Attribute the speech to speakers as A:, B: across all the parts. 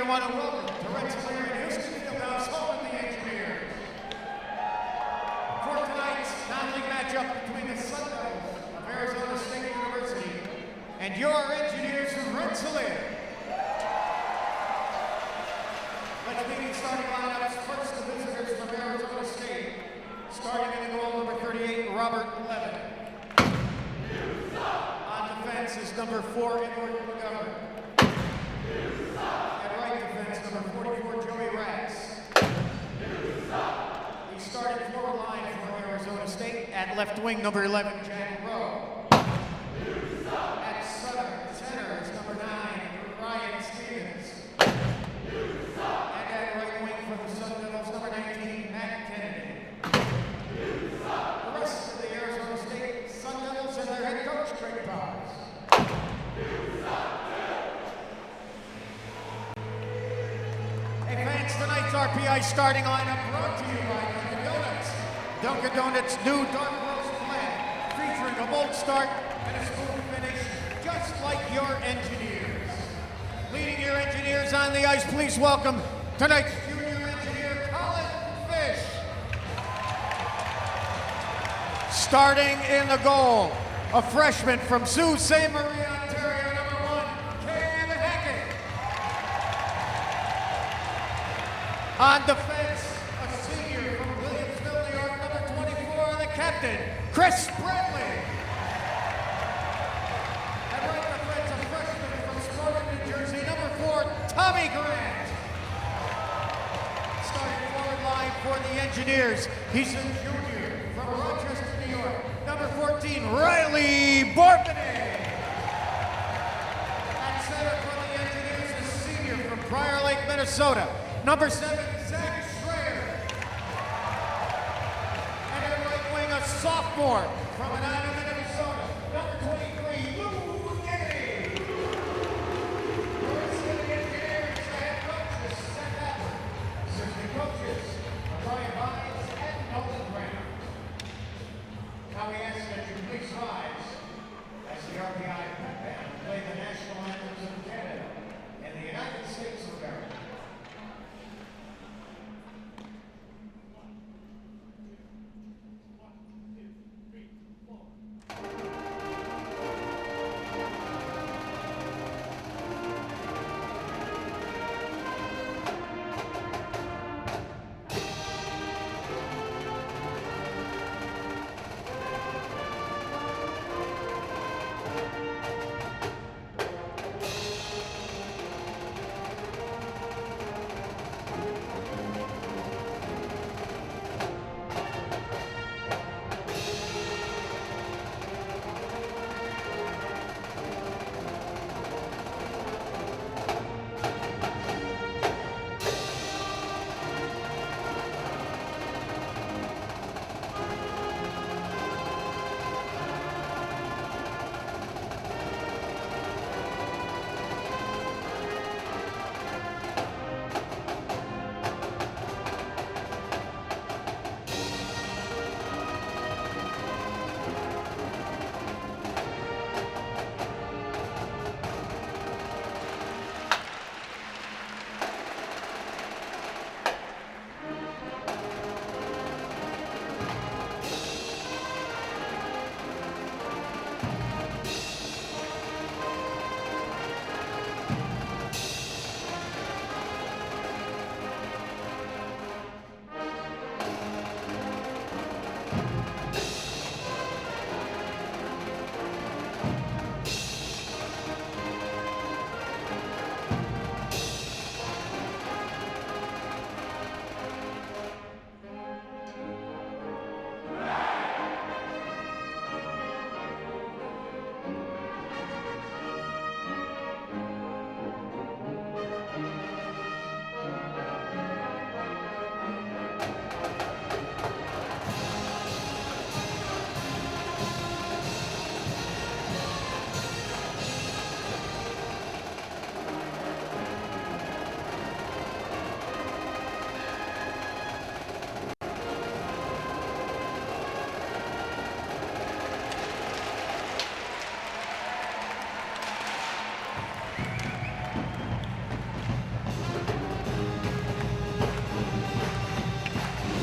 A: want to welcome to Rensselaer and Houston Fieldhouse home of the Engineers. For tonight's non-league matchup between the Sun Devils of Arizona State University and your Engineers from Rensselaer. Let's begin starting lineups. First, the visitors from Arizona State. Starting in the goal, number 38, Robert Levin. On defense is number 4, Edward McGovern. At right defense, number 44, Joey Ratz. He started forward line for Arizona State. At left wing, number 11, Jack Rowe. At center is number 9, Ryan Stevens. And at right wing for the Sun Devils, number 19, Matt Kennedy. The rest of the Arizona State Sun Devils and their head coach, Craig Powers. Hey fans, tonight's RPI starting lineup brought to you by Dunkin' Donuts. Dunkin' Donuts' new dark roast blend, featuring a bold start and a smooth finish, just like your Engineers. Leading your Engineers on the ice, please welcome tonight's junior engineer, Colin Fish. Starting in the goal, a freshman from Sault Ste. Marie, Ontario, number 1, Kevin Hackett. On defense, a senior from Williamsville, New York, number 24, the captain, Chris Bradley. At right defense, a freshman from Sporting, New Jersey, number 4, Tommy Grant. Starting forward line for the Engineers, he's a junior from Rochester, New York, number 14, Riley Bourbonnais. At center for the Engineers, a senior from Prior Lake, Minnesota, number 7, Zach Schrader. And at right wing, a sophomore from Edina, Minnesota, number 23, Lou Gay. The rest of the Engineers, the head coaches, Seth Adler. Assistant coaches, Brian Hines and Nolan Brown. Now we ask that you please rise as the RPI pep band play the national anthems of Canada and the United States of America.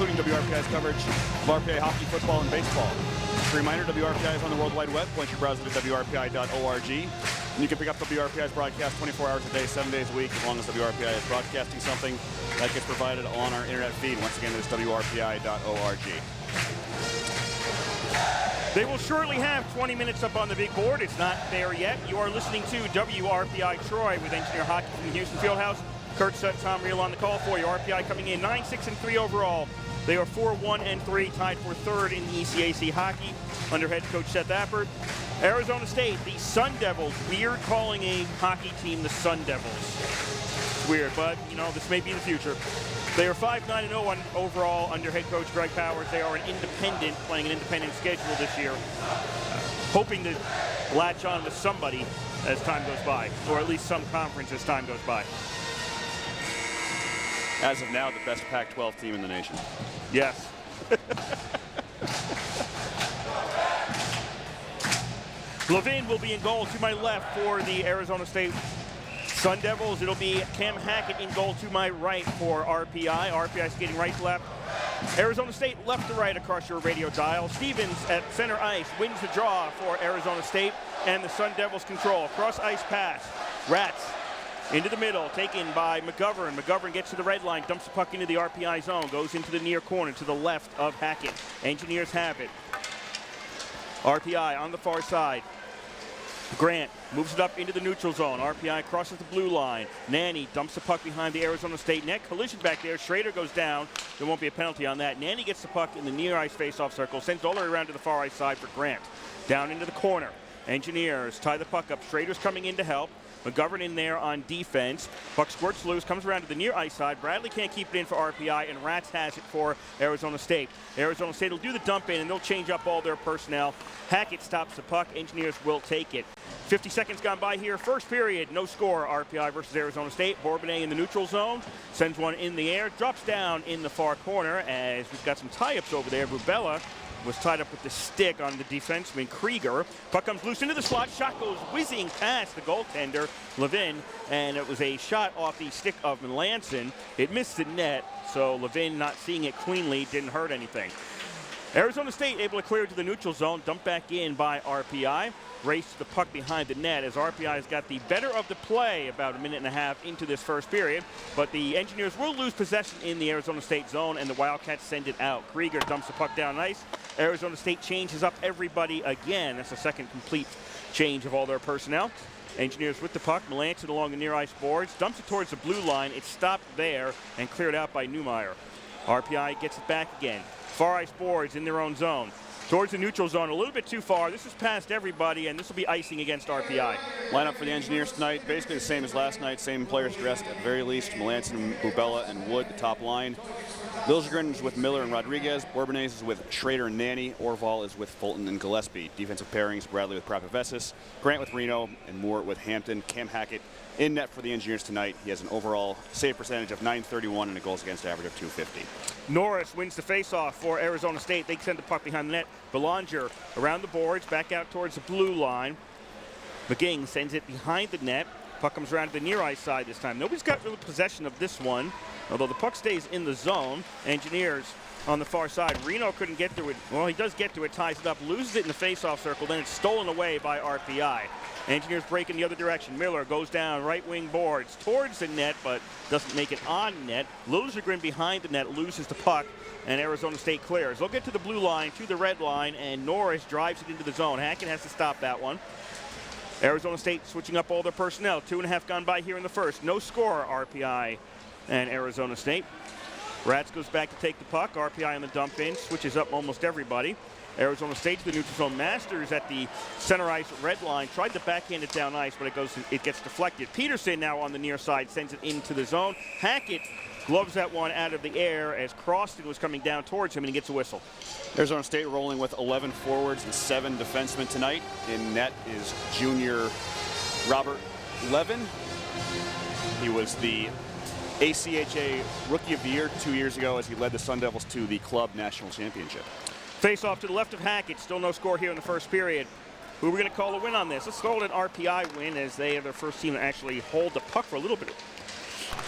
B: including WRPI's coverage of RPI hockey, football, and baseball. As a reminder, WRPI is on the World Wide Web. Point your browser to WRPI.org. And you can pick up WRPI's broadcast 24 hours a day, 7 days a week, as long as WRPI is broadcasting something that gets provided on our internet feed. Once again, it's WRPI.org.
C: They will shortly have 20 minutes up on the big board. It's not there yet. You are listening to WRPI Troy with Engineer Hockey from the Houston Fieldhouse. Kurt Sut, Tom Reel on the call for you. RPI coming in 9-6-3 overall. They are 4-1-3, tied for third in ECAC hockey under head coach Seth Appert. Arizona State, the Sun Devils. Weird calling a hockey team the Sun Devils. It's weird, but, you know, this may be the future. They are 5-9-0 overall under head coach Greg Powers. They are an independent, playing an independent schedule this year, hoping to latch on to somebody as time goes by, or at least some conference as time goes by.
B: As of now, the best Pac-12 team in the nation.
C: Yes. Levin will be in goal to my left for the Arizona State Sun Devils. It'll be Cam Hackett in goal to my right for RPI. RPI skating right to left. Arizona State left to right across your radio dial. Stevens at center ice wins the draw for Arizona State, and the Sun Devils control. Cross ice pass. Rats into the middle, taken by McGovern. McGovern gets to the red line, dumps the puck into the RPI zone, goes into the near corner to the left of Hackett. Engineers have it. RPI on the far side. Grant moves it up into the neutral zone. RPI crosses the blue line. Nanny dumps the puck behind the Arizona State net. Collision back there. Schrader goes down. There won't be a penalty on that. Nanny gets the puck in the near ice face-off circle. Sends all the way around to the far ice side for Grant. Down into the corner. Engineers tie the puck up. Schrader's coming in to help. McGovern in there on defense. Puck squirts loose, comes around to the near ice side. Bradley can't keep it in for RPI, and Rats has it for Arizona State. Arizona State will do the dump in, and they'll change up all their personnel. Hackett stops the puck. Engineers will take it. 50 seconds gone by here. First period, no score. RPI versus Arizona State. Bourbonnais in the neutral zone. Sends one in the air. Drops down in the far corner as we've got some tie-ups over there. Rubella was tied up with the stick on the defenseman Krieger. Puck comes loose into the slot. Shot goes whizzing past the goaltender, Levin, and it was a shot off the stick of Melanson. It missed the net, so Levin, not seeing it cleanly, didn't hurt anything. Arizona State able to clear to the neutral zone, dumped back in by RPI. Race the puck behind the net as RPI has got the better of the play about a minute and a half into this first period. But the Engineers will lose possession in the Arizona State zone, and the Wildcats send it out. Krieger dumps the puck down ice. Arizona State changes up everybody again. That's the second complete change of all their personnel. Engineers with the puck. Melanson along the near ice boards. Dumps it towards the blue line. It's stopped there and cleared out by Newmeyer. RPI gets it back again. Far ice boards in their own zone. Towards the neutral zone, a little bit too far. This is past everybody, and this will be icing against RPI.
B: Lineup for the Engineers tonight, basically the same as last night. Same players dressed at the very least. Melanson, Bubella, and Wood, the top line. Liljegren's with Miller and Rodriguez. Bourbonnais is with Schrader and Nanny. Orval is with Fulton and Gillespie. Defensive pairings, Bradley with Prapavesis, Grant with Reno, and Moore with Hampton. Cam Hackett in net for the Engineers tonight. He has an overall save percentage of .931 and a goals against average of .250.
C: Norris wins the faceoff for Arizona State. They send the puck behind the net. Belanger around the boards, back out towards the blue line. McGing sends it behind the net. Puck comes around to the near ice side this time. Nobody's got real possession of this one, although the puck stays in the zone. Engineers on the far side. Reno couldn't get to it. Well, he does get to it, ties it up, loses it in the faceoff circle, then it's stolen away by RPI. Engineers break in the other direction. Miller goes down right wing boards towards the net, but doesn't make it on net. Liljegren behind the net loses the puck, and Arizona State clears. They'll get to the blue line, to the red line, and Norris drives it into the zone. Hackett has to stop that one. Arizona State switching up all their personnel. 2.5 gone by here in the first. No score, RPI and Arizona State. Rats goes back to take the puck. RPI on the dump in, switches up almost everybody. Arizona State to the neutral zone. Masters at the center ice red line. Tried to backhand it down ice, but it gets deflected. Peterson now on the near side sends it into the zone. Hackett gloves that one out of the air as Croston was coming down towards him, and he gets a whistle.
B: Arizona State rolling with 11 forwards and 7 defensemen tonight. In net is junior Robert Levin. He was the ACHA Rookie of the Year 2 years ago as he led the Sun Devils to the club national championship.
C: Face off to the left of Hackett. Still no score here in the first period. Who are we going to call a win on this? Let's call it an RPI win as they are the first team to actually hold the puck for a little bit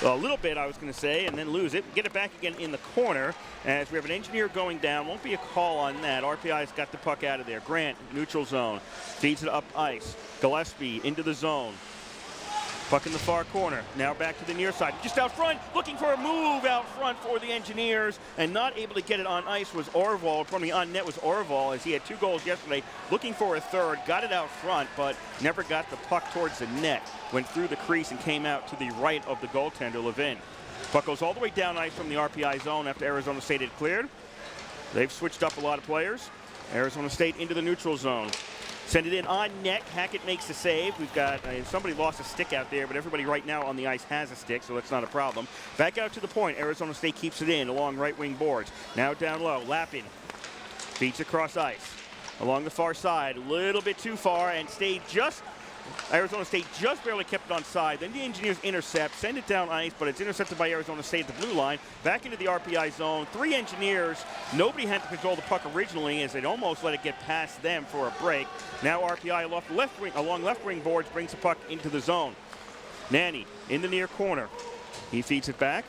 C: a little bit, I was going to say, and then lose it. Get it back again in the corner as we have an engineer going down. Won't be a call on that. RPI's got the puck out of there. Grant, neutral zone, feeds it up ice. Gillespie into the zone. Puck in the far corner. Now back to the near side. Just out front, looking for a move out front for the Engineers, and not able to get it on ice was Orval. From on net was Orval, as he had 2 goals yesterday. Looking for a third, got it out front, but never got the puck towards the net. Went through the crease and came out to the right of the goaltender, Levin. Puck goes all the way down ice from the RPI zone after Arizona State had cleared. They've switched up a lot of players. Arizona State into the neutral zone. Send it in on net. Hackett makes the save. We've got somebody lost a stick out there, but everybody right now on the ice has a stick, so that's not a problem. Back out to the point. Arizona State keeps it in along right wing boards. Now down low. Lappin feeds across ice along the far side. A little bit too far and stayed just. Arizona State just barely kept it on side. Then the Engineers intercept, send it down ice, but it's intercepted by Arizona State at the blue line. Back into the RPI zone. 3 Engineers. Nobody had to control the puck originally, as they'd almost let it get past them for a break. Now RPI along left wing boards brings the puck into the zone. Nanny in the near corner. He feeds it back.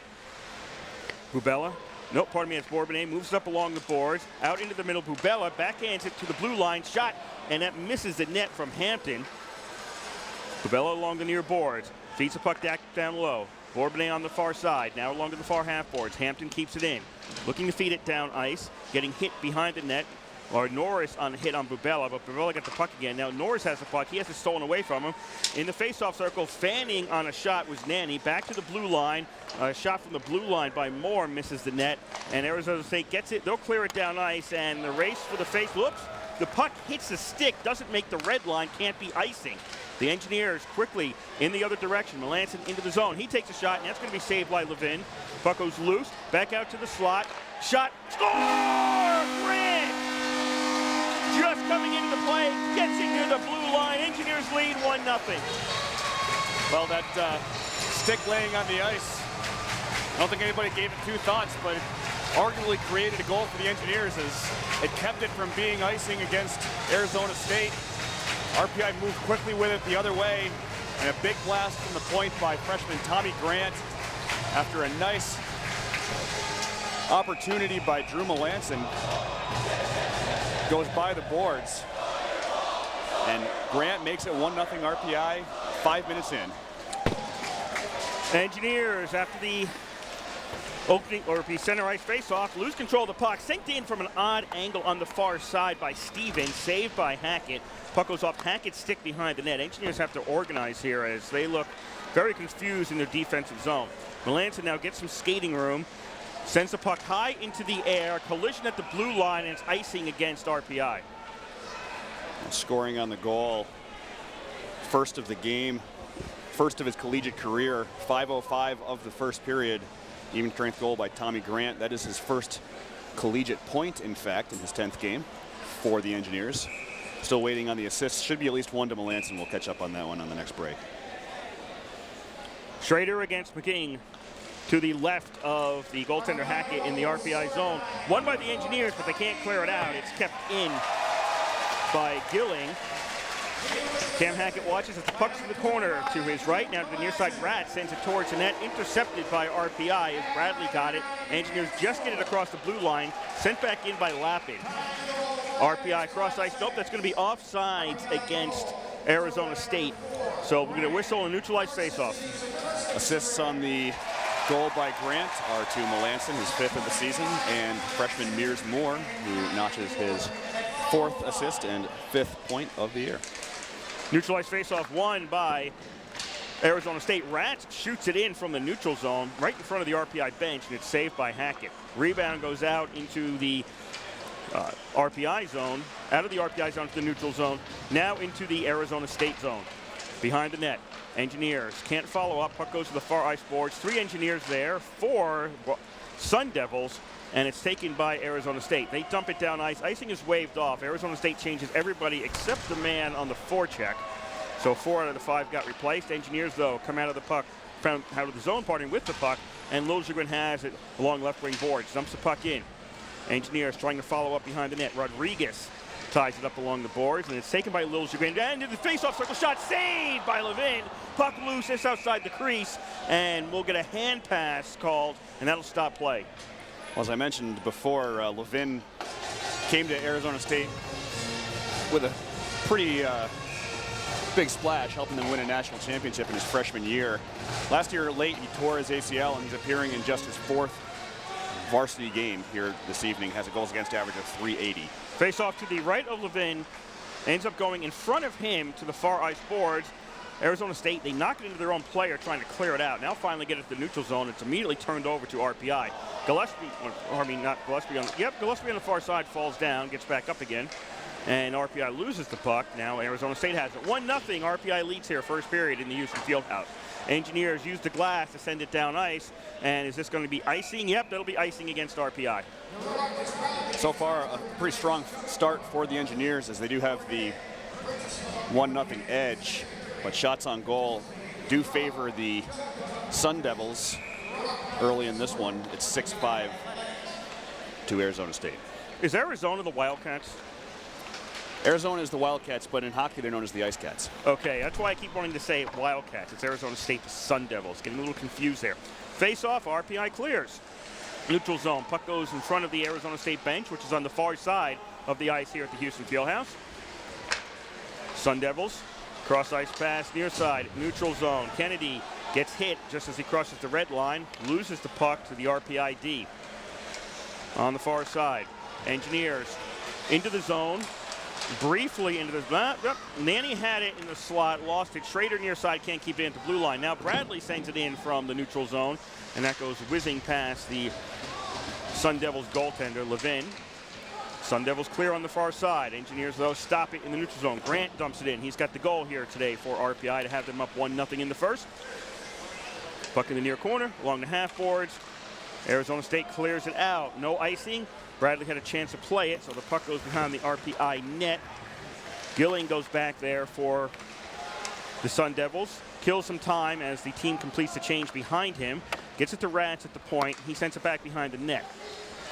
C: Bubella. Nope, pardon me, it's Bourbonnais. Moves it up along the boards. Out into the middle. Bubella backhands it to the blue line. Shot, and that misses the net from Hampton. Bubella along the near boards, feeds the puck down low. Bourbonnais on the far side, now along to the far half boards. Hampton keeps it in, looking to feed it down ice, getting hit behind the net. Or Norris on a hit on Bubella, but Bubella got the puck again. Now Norris has the puck. He has it stolen away from him. In the face-off circle, fanning on a shot was Nanny. Back to the blue line. A shot from the blue line by Moore misses the net. And Arizona State gets it. They'll clear it down ice. And the race for the face. Whoops. The puck hits the stick. Doesn't make the red line. Can't be icing. The Engineers quickly in the other direction. Melanson into the zone. He takes a shot, and that's going to be saved by Levin. Puck goes loose. Back out to the slot. Shot. Score! Grant! Just coming into the play. Gets it near the blue line. Engineers lead 1-0.
B: Well, that stick laying on the ice, I don't think anybody gave it 2 thoughts, but it arguably created a goal for the Engineers as it kept it from being icing against Arizona State. RPI moved quickly with it the other way, and a big blast from the point by freshman Tommy Grant after a nice opportunity by Drew Melanson. Goes by the boards, and Grant makes it 1-0 RPI 5 minutes in.
C: Engineers, after the opening or the center ice face-off, lose control of the puck. Sent in from an odd angle on the far side by Stevens, saved by Hackett. Puck goes off Hackett's stick behind the net. Engineers have to organize here as they look very confused in their defensive zone. Melanson now gets some skating room, sends the puck high into the air, collision at the blue line, and it's icing against RPI.
B: Scoring on the goal, first of the game, first of his collegiate career, 5:05 of the first period. Even strength goal by Tommy Grant. That is his first collegiate point, in fact, in his 10th game for the Engineers. Still waiting on the assists. Should be at least 1 to Melanson. We'll catch up on that one on the next break.
C: Schrader against McGing to the left of the goaltender Hackett in the RPI zone. Won by the Engineers, but they can't clear it out. It's kept in by Gilling. Cam Hackett watches as the puck's in the corner to his right. Now to the near side, Brad sends it towards the net, intercepted by RPI as Bradley got it. Engineers just get it across the blue line, sent back in by Lappin. RPI cross ice, nope, that's going to be offsides against Arizona State. So we're going to whistle and neutralize faceoff.
B: Assists on the goal by Grant are to Melanson, his 5th of the season, and freshman Mears Moore, who notches his 4th assist and 5th point of the year.
C: Neutralized faceoff won by Arizona State. Rats shoots it in from the neutral zone right in front of the RPI bench, and it's saved by Hackett. Rebound goes out into the RPI zone, out of the RPI zone to the neutral zone, now into the Arizona State zone. Behind the net, Engineers can't follow up. Puck goes to the far ice boards. 3 Engineers there, 4 Sun Devils, and it's taken by Arizona State. They dump it down ice. Icing is waved off. Arizona State changes everybody except the man on the forecheck. So 4 out of the 5 got replaced. Engineers, though, come out of the puck, found out of the zone parting with the puck, and Liljegren has it along left wing boards. Dumps the puck in. Engineers trying to follow up behind the net. Rodriguez ties it up along the boards, and it's taken by Lil Jagrin. And into the face-off circle shot, saved by Levin. Puck loose, just outside the crease, and we'll get a hand pass called, and that'll stop play.
B: Well, as I mentioned before, Levin came to Arizona State with a pretty big splash, helping them win a national championship in his freshman year. Last year late, he tore his ACL, and he's appearing in just his 4th varsity game here this evening. Has a goals against average of .380.
C: Face off to the right of Levin, ends up going in front of him to the far ice boards. Arizona State, they knock it into their own player trying to clear it out. Now finally get it to the neutral zone. It's immediately turned over to RPI. Gillespie, Gillespie on the far side falls down, gets back up again, and RPI loses the puck. Now Arizona State has it. 1-0, RPI leads here, first period in the Houston Fieldhouse. Engineers use the glass to send it down ice, and is this going to be icing? Yep, that'll be icing against RPI.
B: So far, a pretty strong start for the Engineers, as they do have the 1-0 edge, but shots on goal do favor the Sun Devils early in this one. It's 6-5 to Arizona State.
C: Is Arizona the Wildcats?
B: Arizona is the Wildcats, but in hockey they're known as the Ice Cats.
C: Okay, that's why I keep wanting to say Wildcats. It's Arizona State, the Sun Devils. Getting a little confused there. Face-off, RPI clears. Neutral zone. Puck goes in front of the Arizona State bench, which is on the far side of the ice here at the Houston Fieldhouse. Sun Devils, cross ice pass, near side, neutral zone. Kennedy gets hit just as he crosses the red line, loses the puck to the RPI D. On the far side, Engineers into the zone, briefly into the, Nanny had it in the slot, lost it. Schrader near side can't keep it at the blue line. Now Bradley sends it in from the neutral zone, and that goes whizzing past the Sun Devils goaltender, Levin. Sun Devils clear on the far side. Engineers, though, stop it in the neutral zone. Grant dumps it in. He's got the goal here today for RPI to have them up 1-0 in the first. Puck in the near corner, along the half boards. Arizona State clears it out. No icing. Bradley had a chance to play it, so the puck goes behind the RPI net. Gilling goes back there for the Sun Devils. Kills some time as the team completes the change behind him. Gets it to Rats at the point. He sends it back behind the net.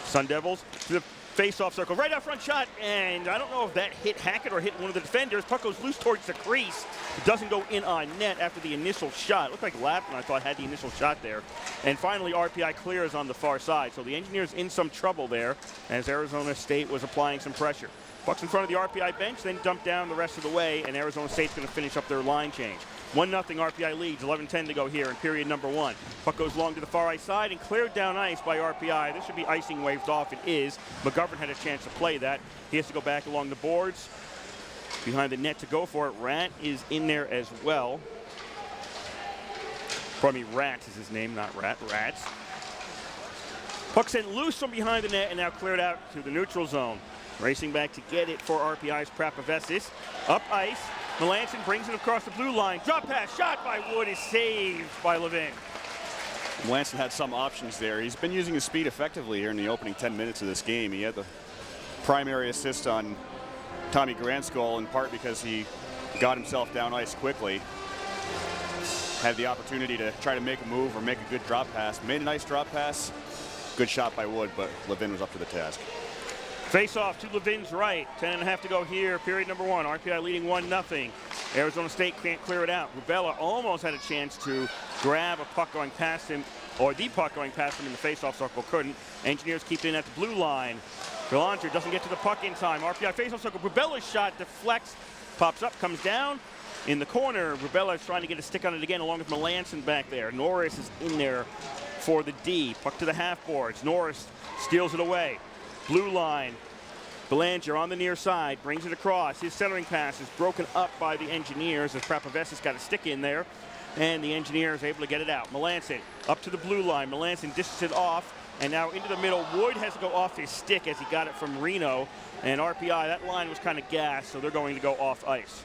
C: Sun Devils to the face-off circle. Right out front shot, and I don't know if that hit Hackett or hit one of the defenders. Puck goes loose towards the crease. It doesn't go in on net after the initial shot. It looked like Lappin, I thought, had the initial shot there. And finally, RPI clears on the far side. So the Engineers in some trouble there as Arizona State was applying some pressure. Puck's in front of the RPI bench, then dumped down the rest of the way, and Arizona State's going to finish up their line change. 1-0 RPI leads, 11:10 to go here in period number 1. Puck goes long to the far ice side and cleared down ice by RPI. This should be icing waved off. It is. McGovern had a chance to play that. He has to go back along the boards. Behind the net to go for it. Rat is in there as well. Pardon me, Rats is his name, not Rat. Rats. Puck sent loose from behind the net and now cleared out to the neutral zone. Racing back to get it for RPI's Prapavesis. Up ice. Melanson brings it across the blue line. Drop pass, shot by Wood is saved by Levin.
B: Melanson had some options there. He's been using his speed effectively here in the opening 10 minutes of this game. He had the primary assist on Tommy Grant's goal, in part because he got himself down ice quickly. Had the opportunity to try to make a move or make a good drop pass. Made a nice drop pass. Good shot by Wood, but Levin was up to the task.
C: Face off to Levin's right. 10:30 to go here, period number 1. RPI leading 1-0. Arizona State can't clear it out. Rubella almost had a chance to grab a puck going past him, or the puck going past him in the face-off circle, couldn't. Engineers keep it in at the blue line. Belanger doesn't get to the puck in time. RPI face-off circle. Rubella's shot deflects, pops up, comes down. In the corner, Rubella is trying to get a stick on it again, along with Melanson back there. Norris is in there for the D. Puck to the half boards. Norris steals it away. Blue line. Belanger on the near side, brings it across. His centering pass is broken up by the Engineers as Prapavesis got a stick in there, and the Engineers able to get it out. Melanson up to the blue line. Melanson dishes it off, and now into the middle. Wood has to go off his stick as he got it from Reno, and RPI, that line was kind of gassed, so they're going to go off ice.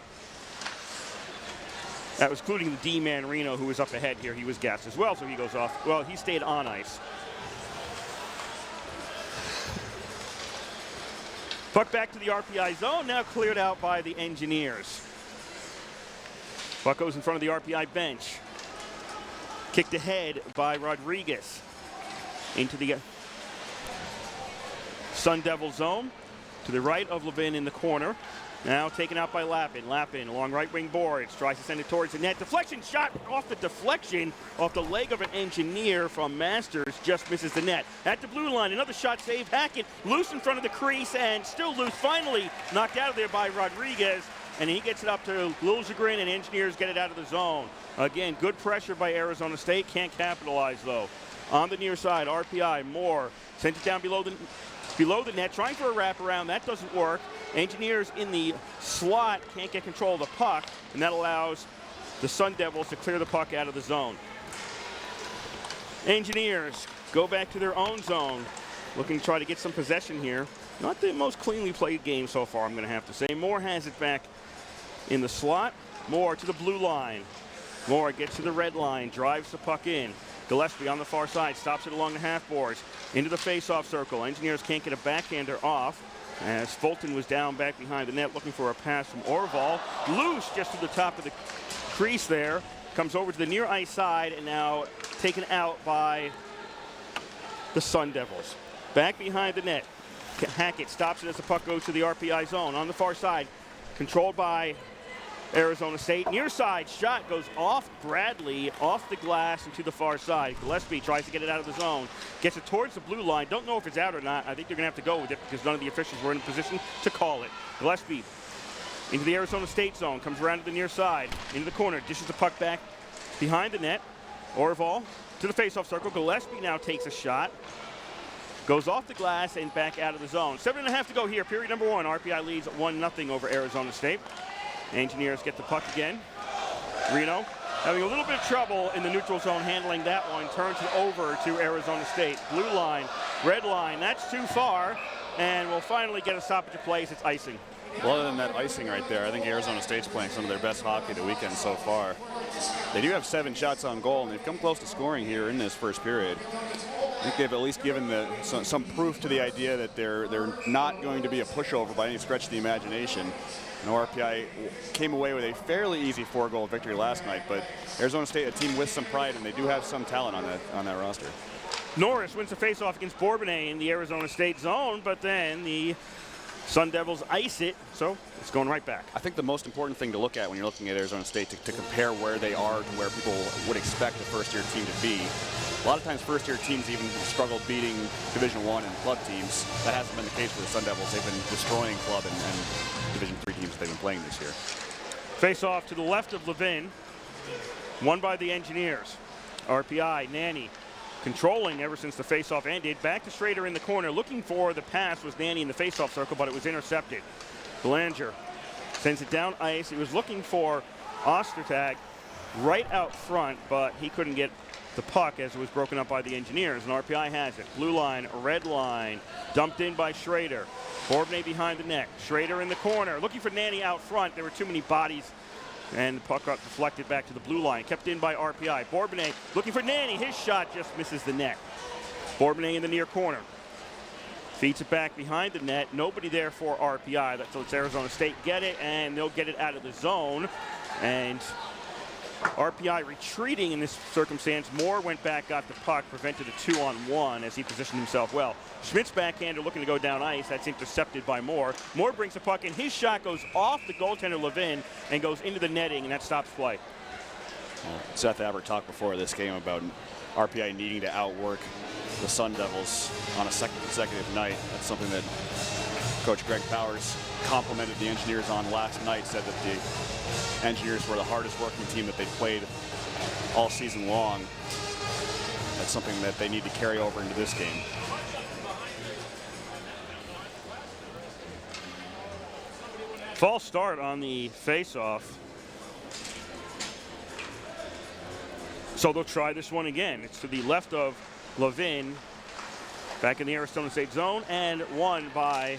C: That was including the D-man Reno, who was up ahead here. He was gassed as well, so he goes off. Well, he stayed on ice. Puck back to the RPI zone, now cleared out by the Engineers. Puck goes in front of the RPI bench. Kicked ahead by Rodriguez into the Sun Devil zone. to the right of Levin in the corner. Now taken out by Lappin. Lappin along right wing boards, tries to send it towards the net. Deflection shot off the deflection, off the leg of an engineer from Masters, just misses the net. At the blue line, another shot save. Hackett loose in front of the crease and still loose. Finally knocked out of there by Rodriguez, and he gets it up to Liljegren, and Engineers get it out of the zone. Again, good pressure by Arizona State. Can't capitalize though. On the near side, RPI, Moore sent it down below the net, trying for a wraparound. That doesn't work. Engineers in the slot can't get control of the puck, and that allows the Sun Devils to clear the puck out of the zone. Engineers go back to their own zone, looking to try to get some possession here. Not the most cleanly played game so far, I'm going to have to say. Moore has it back in the slot. Moore to the blue line. Moore gets to the red line, drives the puck in. Gillespie on the far side, stops it along the half boards, into the face-off circle. Engineers can't get a backhander off, as Fulton was down back behind the net looking for a pass from Orval. Loose just to the top of the crease there. Comes over to the near ice side and now taken out by the Sun Devils. Back behind the net. Hackett stops it as the puck goes to the RPI zone. On the far side, controlled by Arizona State. Near side shot goes off Bradley, off the glass and to the far side. Gillespie tries to get it out of the zone. Gets it towards the blue line. Don't know if it's out or not. I think they're going to have to go with it because none of the officials were in a position to call it. Gillespie into the Arizona State zone. Comes around to the near side. Into the corner. Dishes the puck back behind the net. Orval to the faceoff circle. Gillespie now takes a shot. Goes off the glass and back out of the zone. 7.5 to go here. Period number 1. RPI leads 1-0 over Arizona State. Engineers get the puck again. Reno having a little bit of trouble in the neutral zone handling that one. Turns it over to Arizona State. Blue line, red line, that's too far. And we'll finally get a stoppage of play as it's icing.
B: Well, other than that icing right there, I think Arizona State's playing some of their best hockey of the weekend so far. They do have 7 shots on goal, and they've come close to scoring here in this first period. I think they've at least given some proof to the idea that they're not going to be a pushover by any stretch of the imagination. And RPI came away with a fairly easy 4-goal victory last night, but Arizona State, a team with some pride, and they do have some talent on that roster.
C: Norris wins the faceoff against Bourbonnais in the Arizona State zone, but then the Sun Devils ice it, so it's going right back.
B: I think the most important thing to look at when you're looking at Arizona State to compare where they are to where people would expect a first-year team to be. A lot of times first-year teams even struggle beating Division I and club teams. That hasn't been the case for the Sun Devils. They've been destroying club and Division III teams they've been playing this year.
C: Face-off to the left of Levin, won by the Engineers. RPI, Nanny, controlling ever since the face-off ended. Back to Schrader in the corner. Looking for the pass was Nanny in the face-off circle, but it was intercepted. Belanger sends it down ice. He was looking for Ostertag right out front, but he couldn't get the puck as it was broken up by the Engineers, and RPI has it. Blue line, red line, dumped in by Schrader. Bourbonnais behind the net. Schrader in the corner, looking for Nanny out front. There were too many bodies, and the puck got deflected back to the blue line. Kept in by RPI. Bourbonnais looking for Nanny. His shot just misses the net. Bourbonnais in the near corner. Feeds it back behind the net. Nobody there for RPI. That lets Arizona State get it, and they'll get it out of the zone. And RPI retreating in this circumstance. Moore went back, got the puck, prevented a 2-on-1 as he positioned himself well. Schmidt's backhander looking to go down ice. That's intercepted by Moore. Moore brings the puck in. His shot goes off the goaltender Levin and goes into the netting, and that stops play.
B: Seth Abbott talked before this game about RPI needing to outwork the Sun Devils on a second consecutive night. That's something that Coach Greg Powers complimented the Engineers on last night, said that the Engineers were the hardest working team that they played all season long. That's something that they need to carry over into this game.
C: False start on the face-off. So they'll try this one again. It's to the left of Levin, back in the Arizona State zone, and won by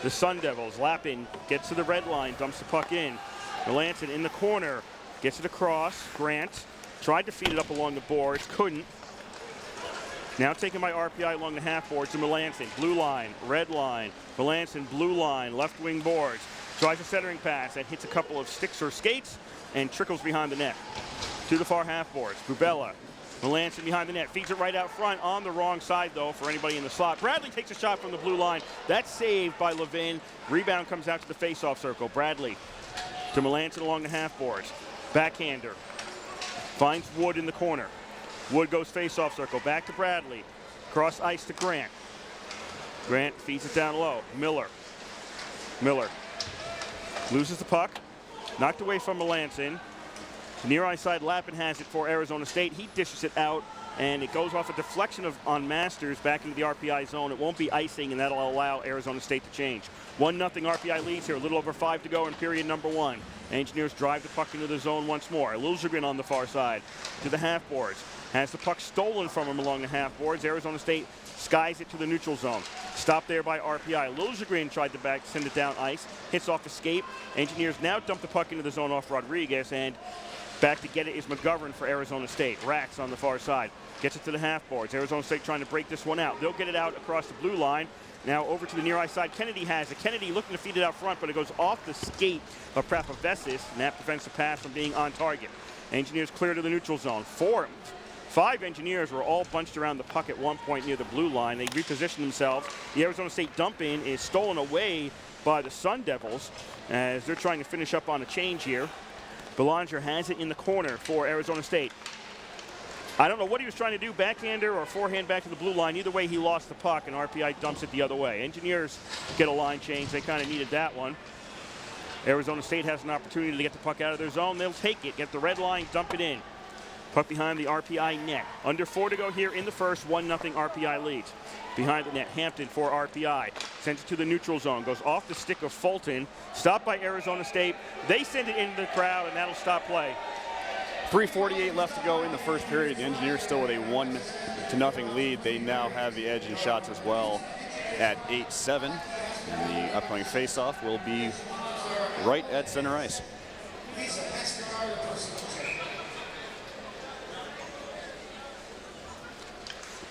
C: the Sun Devils. Lappin gets to the red line, dumps the puck in. Melanson in the corner, gets it across. Grant tried to feed it up along the boards, couldn't. Now taken by RPI along the half boards to Melanson. Blue line, red line. Melanson, blue line, left wing boards. Tries a centering pass that hits a couple of sticks or skates and trickles behind the net. To the far half boards. Bubella Melanson behind the net, feeds it right out front on the wrong side, though, for anybody in the slot. Bradley takes a shot from the blue line. That's saved by Levin. Rebound comes out to the face-off circle. Bradley to Melanson along the half boards. Backhander. Finds Wood in the corner. Wood goes face-off circle. Back to Bradley. Cross ice to Grant. Grant feeds it down low. Miller. Loses the puck. Knocked away from Melanson. Near ice side, Lappin has it for Arizona State. He dishes it out, and it goes off a deflection on Masters back into the RPI zone. It won't be icing, and that'll allow Arizona State to change. 1-0 RPI leads here, a little over 5 to go in period number 1. Engineers drive the puck into the zone once more. Liljegren on the far side to the half boards. Has the puck stolen from him along the half boards. Arizona State skies it to the neutral zone. Stopped there by RPI. Liljegren tried to send it down ice. Hits off escape. Engineers now dump the puck into the zone off Rodriguez, and back to get it is McGovern for Arizona State. Rats on the far side. Gets it to the half boards. Arizona State trying to break this one out. They'll get it out across the blue line. Now over to the near ice side. Kennedy has it. Kennedy looking to feed it out front, but it goes off the skate of Prapavesis. And that prevents the pass from being on target. Engineers clear to the neutral zone. 5 Engineers were all bunched around the puck at one point near the blue line. They reposition themselves. The Arizona State dump in is stolen away by the Sun Devils as they're trying to finish up on a change here. Belanger has it in the corner for Arizona State. I don't know what he was trying to do, backhander or forehand back to the blue line. Either way, he lost the puck, and RPI dumps it the other way. Engineers get a line change. They kind of needed that one. Arizona State has an opportunity to get the puck out of their zone. They'll take it, get the red line, dump it in. Puck behind the RPI net. Under 4 to go here in the first. 1-0 RPI leads. Behind the net, Hampton for RPI. Sends it to the neutral zone. Goes off the stick of Fulton. Stopped by Arizona State. They send it into the crowd, and that'll stop play.
B: 3:48 left to go in the first period. The Engineers still with a 1-0 lead. They now have the edge in shots as well at 8-7. And the upcoming faceoff will be right at center ice.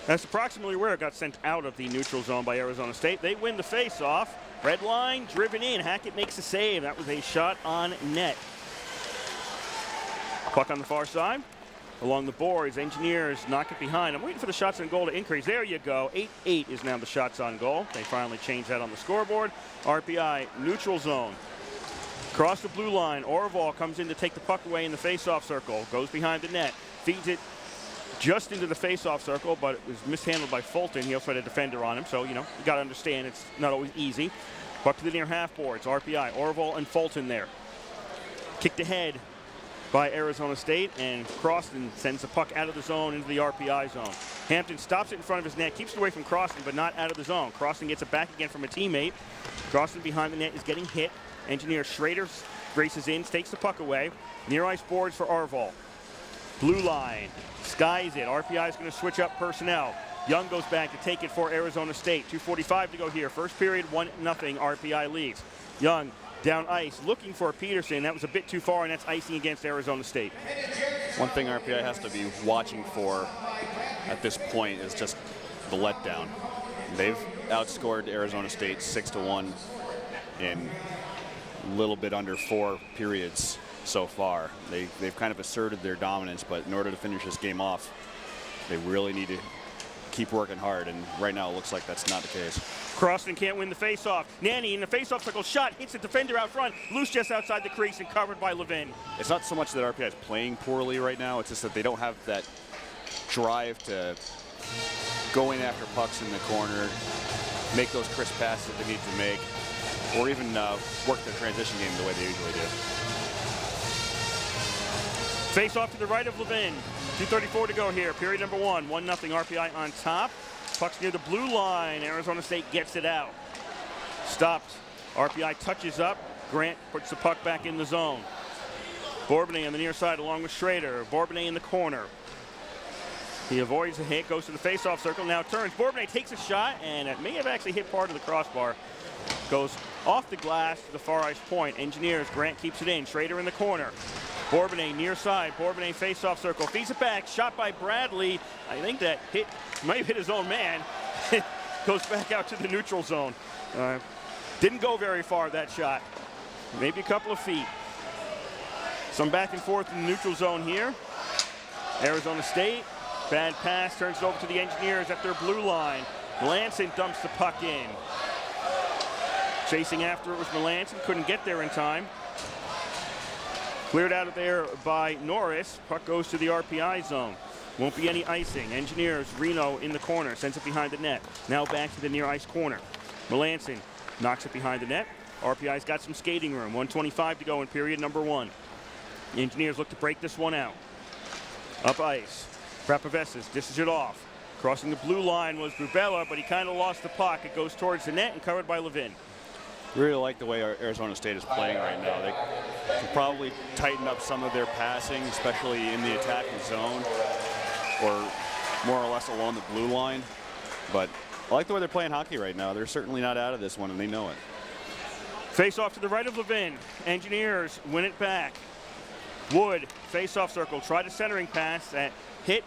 C: That's approximately where it got sent out of the neutral zone by Arizona State. They win the face-off. Red line driven in. Hackett makes a save. That was a shot on net. Puck on the far side. Along the boards, Engineers knock it behind. I'm waiting for the shots on goal to increase. There you go. 8-8 is now the shots on goal. They finally changed that on the scoreboard. RPI neutral zone. Across the blue line, Orval comes in to take the puck away in the face-off circle. Goes behind the net. Feeds it just into the face-off circle, but it was mishandled by Fulton. He also had a defender on him, so, you got to understand it's not always easy. Puck to the near half boards. RPI, Orval and Fulton there. Kicked ahead by Arizona State, and Croston sends the puck out of the zone into the RPI zone. Hampton stops it in front of his net, keeps it away from Croston, but not out of the zone. Croston gets it back again from a teammate. Croston behind the net is getting hit. Engineer Schrader races in, takes the puck away. Near ice boards for Orval. Blue line, skies it. RPI is going to switch up personnel. Young goes back to take it for Arizona State. 2:45 to go here. First period, 1-0 RPI leads. Young down ice, looking for Peterson. That was a bit too far, and that's icing against Arizona State.
B: One thing RPI has to be watching for at this point is just the letdown. They've outscored Arizona State 6-1 in a little bit under 4 periods so far. They've kind of asserted their dominance, but in order to finish this game off, they really need to keep working hard, and right now it looks like that's not the case.
C: Croston can't win the faceoff. Nanny in the faceoff circle, shot, hits the defender out front, loose just outside the crease and covered by Levin.
B: It's not so much that RPI is playing poorly right now, it's just that they don't have that drive to go in after pucks in the corner, make those crisp passes that they need to make, or even work their transition game the way they usually do.
C: Face off to the right of Levin. 2:34 to go here. Period number 1. 1-0 RPI on top. Puck's near the blue line. Arizona State gets it out. Stopped. RPI touches up. Grant puts the puck back in the zone. Bourbonnais on the near side along with Schrader. Bourbonnais in the corner. He avoids a hit, goes to the face-off circle, now turns. Bourbonnais takes a shot, and it may have actually hit part of the crossbar. Goes off the glass to the far ice point. Engineers, Grant keeps it in. Schrader in the corner. Bourbonnais near side. Bourbonnais face-off circle. Feeds it back. Shot by Bradley. I think that hit might have hit his own man. Goes back out to the neutral zone. Didn't go very far, that shot. Maybe a couple of feet. Some back and forth in the neutral zone here. Arizona State Bad pass, turns it over to the Engineers at their blue line. Melanson dumps the puck in. Chasing after it was Melanson, couldn't get there in time. Cleared out of there by Norris. Puck goes to the RPI zone. Won't be any icing. Engineers, Reno in the corner, sends it behind the net. Now back to the near ice corner. Melanson knocks it behind the net. RPI's got some skating room. 1:25 to go in period number 1. The Engineers look to break this one out. Up ice. Prapavesis dishes it off. Crossing the blue line was Bubella, but he kind of lost the puck. It goes towards the net and covered by Levin.
B: Really like the way Arizona State is playing right now. They can probably tighten up some of their passing, especially in the attacking zone, or more or less along the blue line. But I like the way they're playing hockey right now. They're certainly not out of this one, and they know it.
C: Face off to the right of Levin. Engineers win it back. Wood, face off circle, tried a centering pass that hit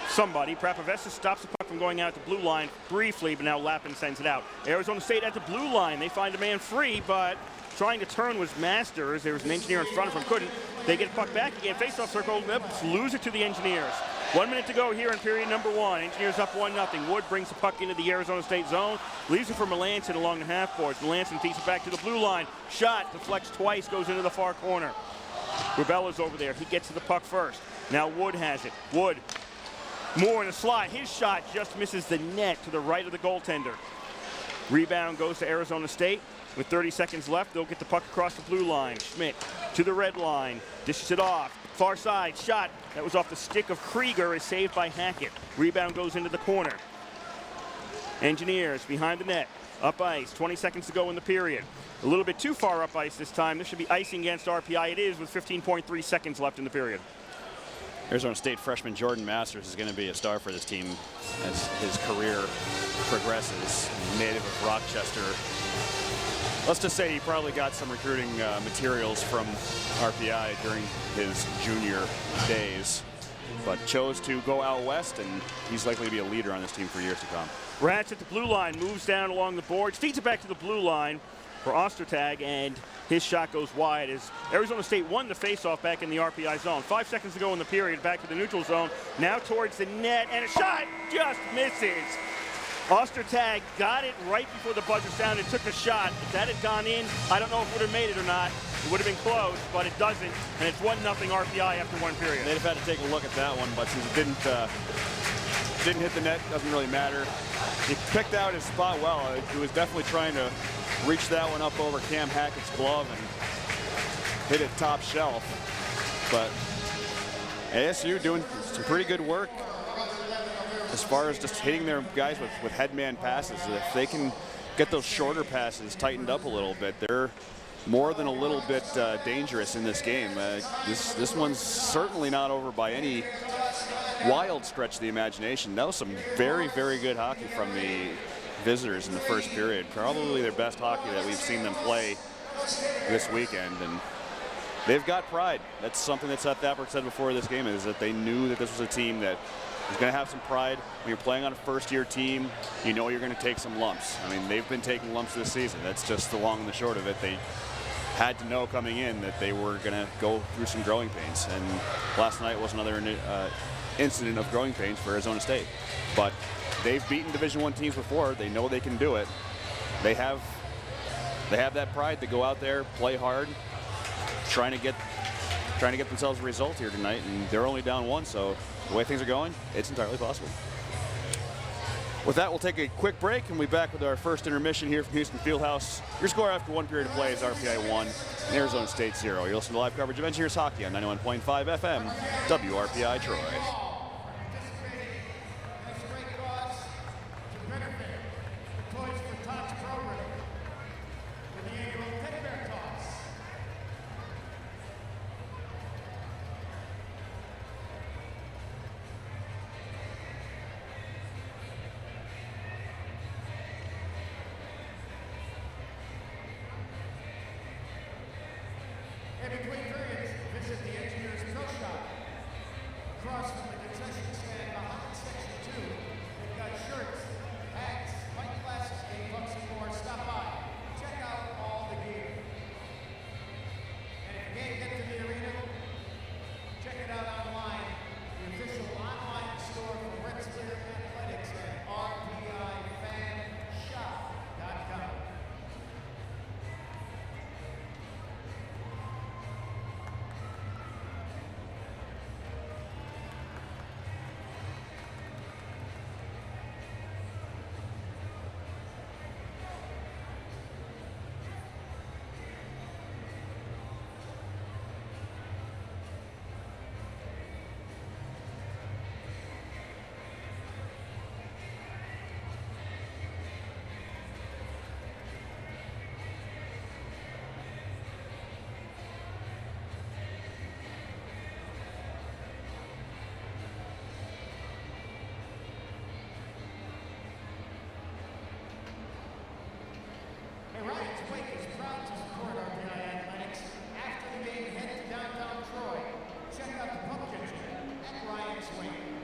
C: somebody. Prapavesis stops the puck from going out to blue line briefly, but now Lappin sends it out. Arizona State at the blue line. They find a man free, but trying to turn was Masters. There was an Engineer in front of him, couldn't. They get the puck back again. Face off circle, lose it to the Engineers. 1 minute to go here in period number 1. Engineers up 1-0. Wood brings the puck into the Arizona State zone. Leaves it for Melanson along the half boards. Melanson feeds it back to the blue line. Shot deflects twice, goes into the far corner. Rubella's over there. He gets to the puck first. Now Wood has it. Wood, Moore in a slide. His shot just misses the net to the right of the goaltender. Rebound goes to Arizona State. With 30 seconds left, they'll get the puck across the blue line. Schmidt to the red line. Dishes it off. Far side shot. That was off the stick of Krieger, is saved by Hackett. Rebound goes into the corner. Engineers behind the net. Up ice. 20 seconds to go in the period. A little bit too far up ice this time. This should be icing against RPI. It is with 15.3 seconds left in the period.
B: Arizona State freshman Jordan Masters is going to be a star for this team as his career progresses. Native of Rochester. Let's just say he probably got some recruiting materials from RPI during his junior days, but chose to go out west, and he's likely to be a leader on this team for years to come.
C: Rats at the blue line, moves down along the boards, feeds it back to the blue line for Ostertag, and his shot goes wide as Arizona State won the faceoff back in the RPI zone. 5 seconds to go in the period, back to the neutral zone, now towards the net, and a shot just misses. Ostertag got it right before the buzzer sounded, took a shot. If that had gone in, I don't know if it would have made it or not. It would have been close, but it doesn't, and it's 1-0 RPI after one period.
B: They'd have had to take a look at that one, but since it didn't hit the net, doesn't really matter. He picked out his spot well. He was definitely trying to reach that one up over Cam Hackett's glove and hit it top shelf. But ASU doing some pretty good work as far as just hitting their guys with headman passes. If they can get those shorter passes tightened up a little bit, they're more than a little bit dangerous in this game. This one's certainly not over by any wild stretch of the imagination. That was some very, very good hockey from the visitors in the first period. Probably their best hockey that we've seen them play this weekend. And they've got pride. That's something that Seth Thapper said before this game, is that they knew that this was a team that is going to have some pride. When you're playing on a first-year team, you know you're going to take some lumps. I mean, they've been taking lumps this season. That's just the long and the short of it. They had to know coming in that they were going to go through some growing pains. And last night was another incident of growing pains for Arizona State. But they've beaten Division I teams before. They know they can do it. They have that pride to go out there, play hard, trying to get themselves a result here tonight, and they're only down 1, so the way things are going, it's entirely possible. With that, we'll take a quick break, and we'll be back with our first intermission here from Houston Fieldhouse. Your score after one period of play is RPI 1 and Arizona State 0. You'll listen to live coverage of Engineers Hockey on 91.5 FM, WRPI Troy.
A: In between periods, visit the Engineers Pro Shop. Across from the concession stand behind section 2, they've got shirts, hats, white glasses, game books, and more. Stop by. Check out all the gear. And if you can't get to the arena, check it out online. The official online store proud to support RPI Athletics. After the game, head to downtown Troy. Check out the Pub Kitchen at Ryan's Wing.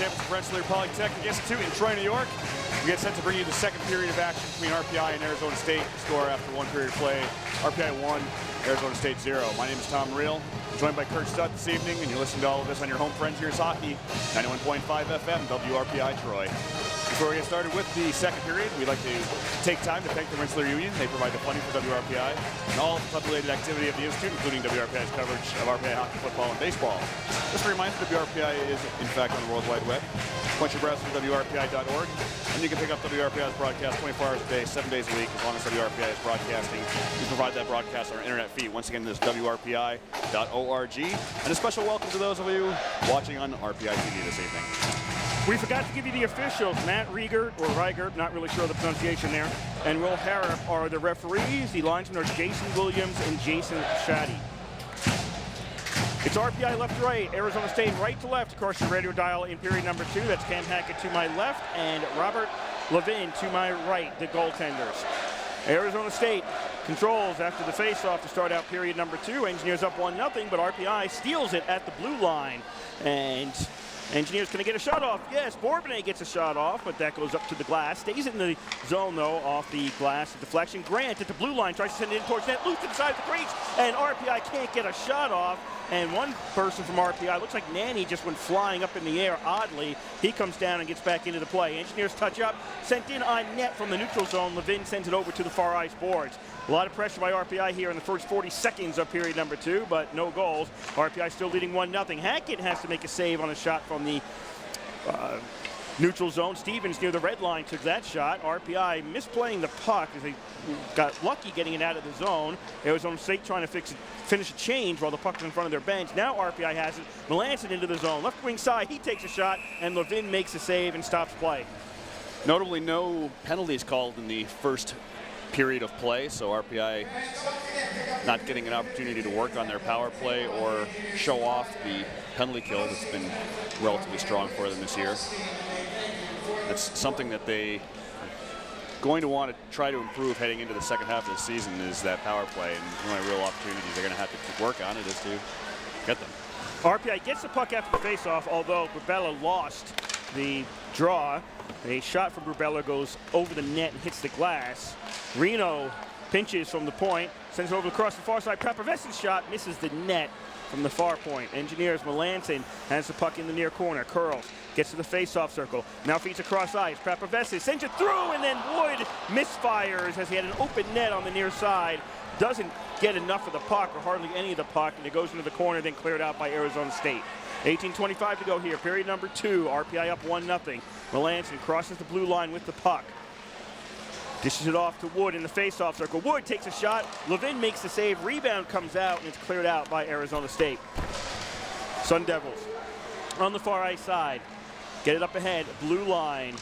B: campus of Rensselaer Polytechnic Institute in Troy, New York. We get set to bring you the second period of action between RPI and Arizona State. The score after one period of play, RPI 1, Arizona State 0. My name is Tom Reel. I'm joined by Kurt Stutt this evening, and you're listening to all of this on your home Frontiers Hockey, 91.5 FM, WRPI Troy. Before we get started with the second period, we'd like to take time to thank the Rensselaer Union. They provide the funding for WRPI and all club-related activity of the Institute, including WRPI's coverage of RPI hockey, football, and baseball. Just a reminder, WRPI is, in fact, on the World Wide Web. Point your browser to WRPI.org, and you can pick up WRPI's broadcast 24 hours a day, 7 days a week, as long as WRPI is broadcasting. We provide that broadcast on our internet feed. Once again, this is WRPI.org. And a special welcome to those of you watching on RPI TV this evening.
C: We forgot to give you the officials. Matt Riegert, or Riegert, not really sure of the pronunciation there, and Will Harrop are the referees. The linesmen are Jason Williams and Jason Shaddy. It's RPI left to right, Arizona State right to left across your radio dial in period number 2. That's Cam Hackett to my left and Robert Levin to my right, the goaltenders. Arizona State controls after the face-off to start out period number 2. Engineers up 1-0, but RPI steals it at the blue line. And Engineers going to get a shot off. Yes, Bourbonnais gets a shot off, but that goes up to the glass. Stays in the zone, though, off the glass. A deflection. Grant at the blue line tries to send it in towards net. Loose to the side of the crease, and RPI can't get a shot off. And one person from RPI, looks like Nanny, just went flying up in the air oddly. He comes down and gets back into the play. Engineers touch up, sent in on net from the neutral zone. Levin sends it over to the far ice boards. A lot of pressure by RPI here in the first 40 seconds of period number 2, but no goals. RPI still leading 1-0. Hackett has to make a save on a shot from the neutral zone. Stevens near the red line took that shot. RPI misplaying the puck as they got lucky getting it out of the zone. Arizona State trying to finish a change while the puck is in front of their bench. Now RPI has it. Melanson into the zone. Left wing side, he takes a shot, and Levin makes a save and stops play.
B: Notably, no penalties called in the first period of play, so RPI not getting an opportunity to work on their power play or show off the penalty kill that's been relatively strong for them this year. That's something that they are going to want to try to improve heading into the second half of the season, is that power play, and one of the real opportunities they're going to have to work on it is to get them.
C: RPI gets the puck after the face-off, although Brubella lost the draw. A shot from Brubella goes over the net and hits the glass. Reno pinches from the point, sends it over across the far side. Prapovesi's shot misses the net from the far point. Engineers Melanson has the puck in the near corner. Curls, gets to the face-off circle. Now feeds across ice. Prapovesi sends it through, and then Wood misfires as he had an open net on the near side. Doesn't get enough of the puck, or hardly any of the puck, and it goes into the corner, then cleared out by Arizona State. 18:25 to go here. Period number 2. RPI up 1-0. Melanson crosses the blue line with the puck. Dishes it off to Wood in the face-off circle. Wood takes a shot. Levin makes the save. Rebound comes out, and it's cleared out by Arizona State. Sun Devils on the far ice side. Get it up ahead. Blue line,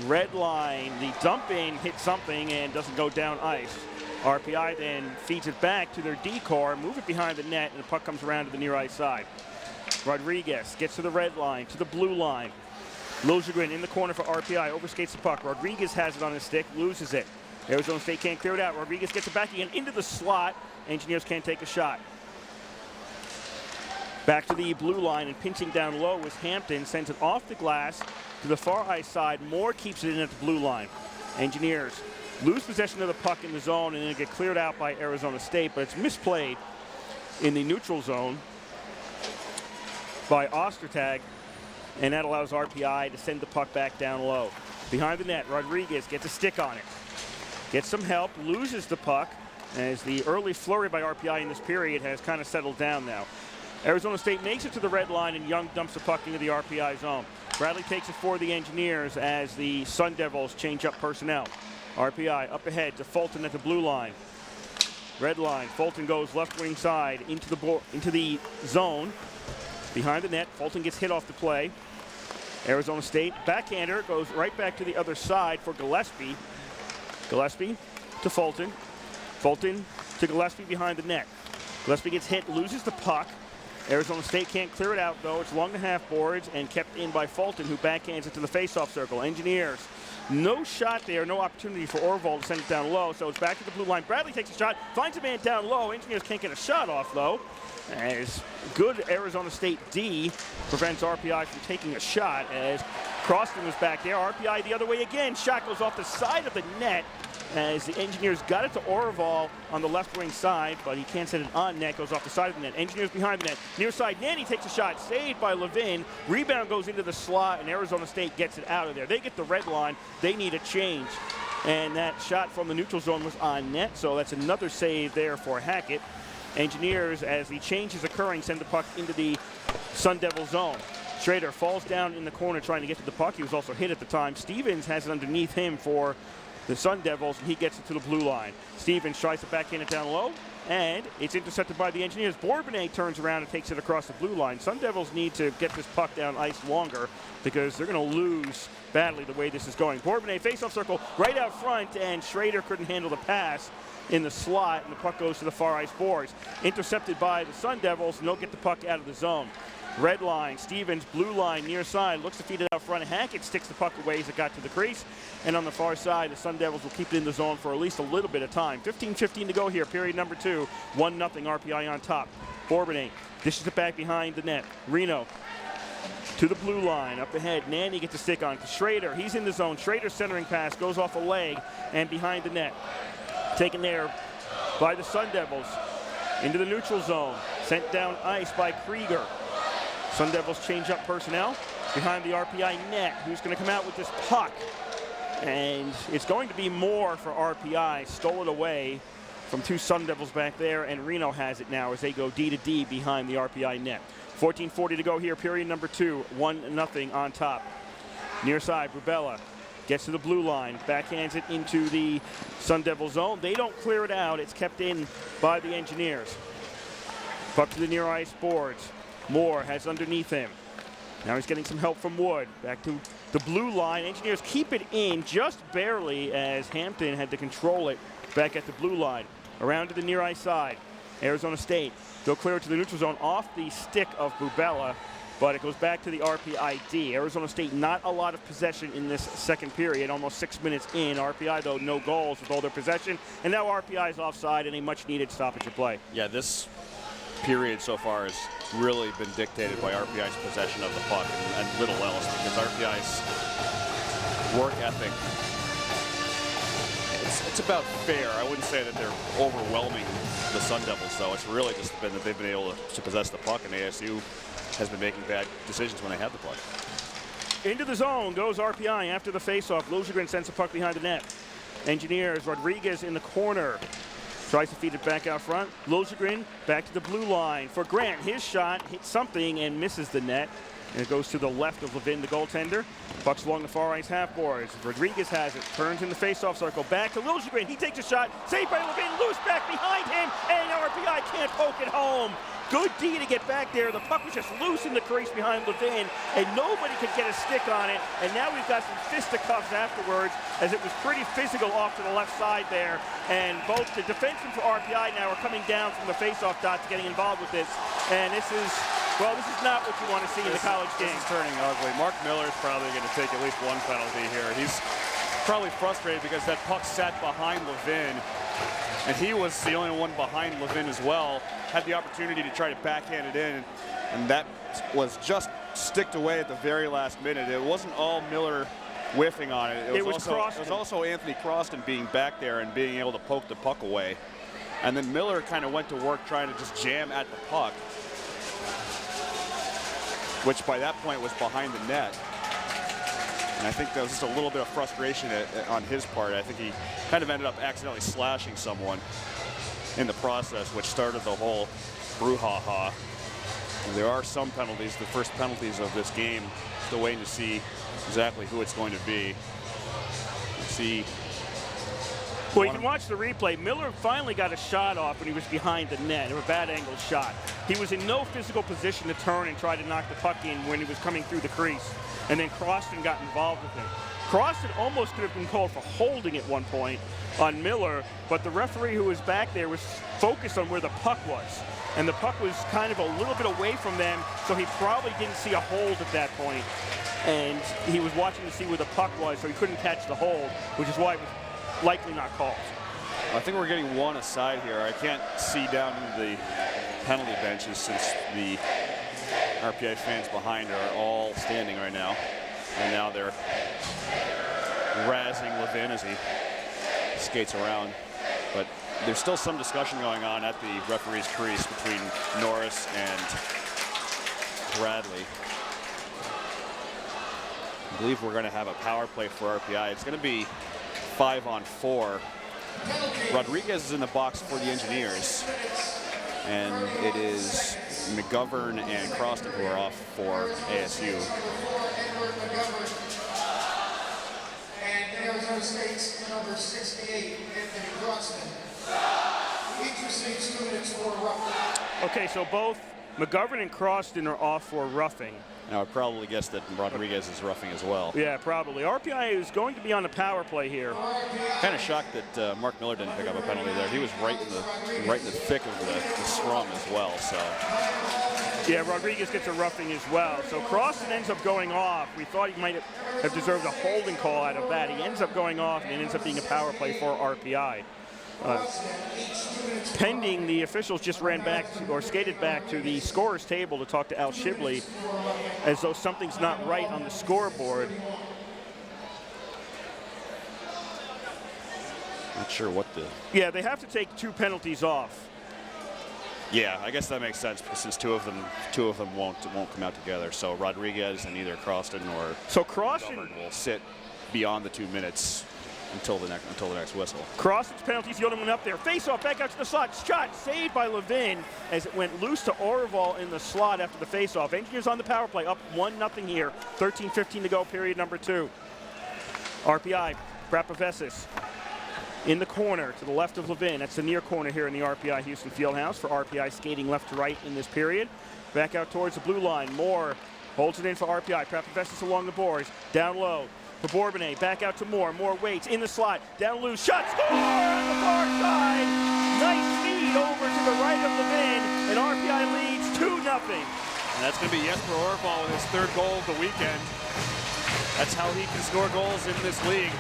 C: red line. The dump in hits something and doesn't go down ice. RPI then feeds it back to their D-core, move it behind the net, and the puck comes around to the near ice side. Rodriguez gets to the red line, to the blue line. Liljegren in the corner for RPI, overskates the puck. Rodriguez has it on his stick, loses it. Arizona State can't clear it out. Rodriguez gets it back again into the slot. Engineers can't take a shot. Back to the blue line, and pinching down low was Hampton. Sends it off the glass to the far ice side. Moore keeps it in at the blue line. Engineers lose possession of the puck in the zone, and then get cleared out by Arizona State, but it's misplayed in the neutral zone by Ostertag, and that allows RPI to send the puck back down low. Behind the net, Rodriguez gets a stick on it. Gets some help, loses the puck, as the early flurry by RPI in this period has kind of settled down now. Arizona State makes it to the red line, and Young dumps the puck into the RPI zone. Bradley takes it for the Engineers as the Sun Devils change up personnel. RPI up ahead to Fulton at the blue line. Red line, Fulton goes left wing side into the zone. Behind the net, Fulton gets hit off the play. Arizona State backhander goes right back to the other side for Gillespie. Gillespie to Fulton. Fulton to Gillespie behind the net. Gillespie gets hit, loses the puck. Arizona State can't clear it out, though. It's along the half boards and kept in by Fulton, who backhands it to the faceoff circle. Engineers No shot there, no opportunity for Orval to send it down low, so it's back to the blue line. Bradley takes a shot, finds a man down low. Engineers can't get a shot off, though. As good Arizona State D prevents RPI from taking a shot, as Croston was back there. RPI the other way again. Shot goes off the side of the net, as the Engineers got it to Orval on the left wing side, but he can't set it on net, goes off the side of the net. Engineers behind the net. Near side, Nanny takes a shot, saved by Levin. Rebound goes into the slot, and Arizona State gets it out of there. They get the red line. They need a change. And that shot from the neutral zone was on net, so that's another save there for Hackett. Engineers, as the change is occurring, send the puck into the Sun Devil zone. Schrader falls down in the corner trying to get to the puck. He was also hit at the time. Stevens has it underneath him for the Sun Devils, and he gets it to the blue line. Stevens tries to backhand it down low, and it's intercepted by the Engineers. Bourbonnais turns around and takes it across the blue line. Sun Devils need to get this puck down ice longer because they're going to lose badly the way this is going. Bourbonnais face-off circle right out front, and Schrader couldn't handle the pass in the slot, and the puck goes to the far ice boards. Intercepted by the Sun Devils, and they'll get the puck out of the zone. Red line, Stevens, blue line, near side, looks to feed it out front. Hackett sticks the puck away as it got to the crease. And on the far side, the Sun Devils will keep it in the zone for at least a little bit of time. 15-15 to go here, period number 2. 1-0 RPI on top. Bourbonnais dishes it back behind the net. Reno to the blue line, up ahead. Nanny gets a stick on to Schrader. He's in the zone. Schrader's centering pass goes off a leg and behind the net. Taken there by the Sun Devils into the neutral zone. Sent down ice by Krieger. Sun Devils change up personnel behind the RPI net. Who's going to come out with this puck? And it's going to be more for RPI. Stole it away from 2 Sun Devils back there, and Reno has it now as they go D to D behind the RPI net. 14:40 to go here, period number 2. 1-0 on top. Near side, Rubella gets to the blue line, backhands it into the Sun Devil zone. They don't clear it out. It's kept in by the Engineers. Puck to the near ice boards. Moore has underneath him. Now he's getting some help from Wood. Back to the blue line. Engineers keep it in just barely as Hampton had to control it back at the blue line. Around to the near ice side. Arizona State. They'll clear it to the neutral zone off the stick of Bubella, but it goes back to the RPID. Arizona State not a lot of possession in this second period, almost 6 minutes in. RPI, though, no goals with all their possession. And now RPI is offside and a much-needed stoppage of play.
B: Yeah, this period so far has really been dictated by RPI's possession of the puck and little else, because RPI's work ethic, it's about fair. I wouldn't say that they're overwhelming the Sun Devils, though. It's really just been that they've been able to possess the puck, and ASU has been making bad decisions when they have the puck.
C: Into the zone goes RPI after the faceoff. Lozegren sends the puck behind the net. Engineers, Rodriguez in the corner. Tries to feed it back out front. Lozegren back to the blue line for Grant. His shot hits something and misses the net. And it goes to the left of Levin, the goaltender. Pucks along the far ice half boards. Rodriguez has it. Turns in the face-off circle. Back to Lozegren. He takes a shot. Saved by Levin. Loose back behind him. And RPI can't poke it home. Good D to get back there. The puck was just loose in the crease behind Levin, and nobody could get a stick on it. And now we've got some fisticuffs afterwards, as it was pretty physical off to the left side there. And both the defensemen for RPI now are coming down from the face-off dots, getting involved with this. And this is, well, this is not what you want to see in the college game.
B: This is turning ugly. Mark Miller's probably going to take at least one penalty here. He's probably frustrated because that puck sat behind Levin, and he was the only one behind Levin as well. Had the opportunity to try to backhand it in, and that was just sticked away at the very last minute. It wasn't all Miller whiffing on it. It was also Anthony Croston being back there and being able to poke the puck away. And then Miller kind of went to work trying to just jam at the puck, which by that point was behind the net. And I think there was just a little bit of frustration on his part. I think he kind of ended up accidentally slashing someone in the process, which started the whole brouhaha. And there are some penalties, the first penalties of this game. Still waiting to see exactly who it's going to be. See.
C: Well, you can watch the replay. Miller finally got a shot off when he was behind the net. It was a bad angle shot. He was in no physical position to turn and try to knock the puck in when he was coming through the crease. And then Croston got involved with him. Croston almost could have been called for holding at one point on Miller, but the referee who was back there was focused on where the puck was. And the puck was kind of a little bit away from them, so he probably didn't see a hold at that point. and he was watching to see where the puck was, so he couldn't catch the hold, which is why it was likely not called.
B: I think we're getting one aside here. I can't see down the penalty benches since the RPI fans behind are all standing right now. And now they're razzing Levin as he skates around. But there's still some discussion going on at the referee's crease between Norris and Bradley. I believe we're going to have a power play for RPI. It's going to be 5-on-4. Rodriguez is in the box for the Engineers, and it is McGovern and Croston who are off for ASU.
A: And Arizona State's number 68, Anthony Croston. Each receives 2 minutes for roughing.
C: Okay, so both McGovern and Croston are off for roughing.
B: Now, I would probably guess that Rodriguez is roughing as well.
C: Yeah, probably. RPI is going to be on the power play here.
B: Kind of shocked that Mark Miller didn't pick up a penalty there. He was right in the thick of the scrum as well. So.
C: Yeah, Rodriguez gets a roughing as well. So Croston ends up going off. We thought he might have deserved a holding call out of that. He ends up going off, and it ends up being a power play for RPI. Pending, the officials just ran back or skated back to the scorer's table to talk to Al Shibley as though something's not right on the scoreboard.
B: Not sure what the.
C: Yeah, they have to take 2 penalties off.
B: Yeah, I guess that makes sense because since two of them won't come out together. So Rodriguez and either Croston or
C: Croston
B: will sit beyond the 2 minutes until the next whistle.
C: Croston's penalty's the only one up there. Face off, back out to the slot. Shot saved by Levin as it went loose to Orval in the slot after the face off. Engineers on the power play, up 1-0 here. 13:15 to go, period number 2. RPI, Prapavesis in the corner to the left of Levin. That's the near corner here in the RPI Houston Fieldhouse for RPI skating left to right in this period. Back out towards the blue line. Moore holds it in for RPI. Prapavesis along the boards. Down low for Bourbonnais. Back out to Moore. Moore waits in the slot. Down loose. Shot. Score on the far side. Nice feed over to the right of Levin. And RPI leads 2-0.
B: And that's going to be Jesper Orval with his 3rd goal of the weekend. That's how he can score goals in this league.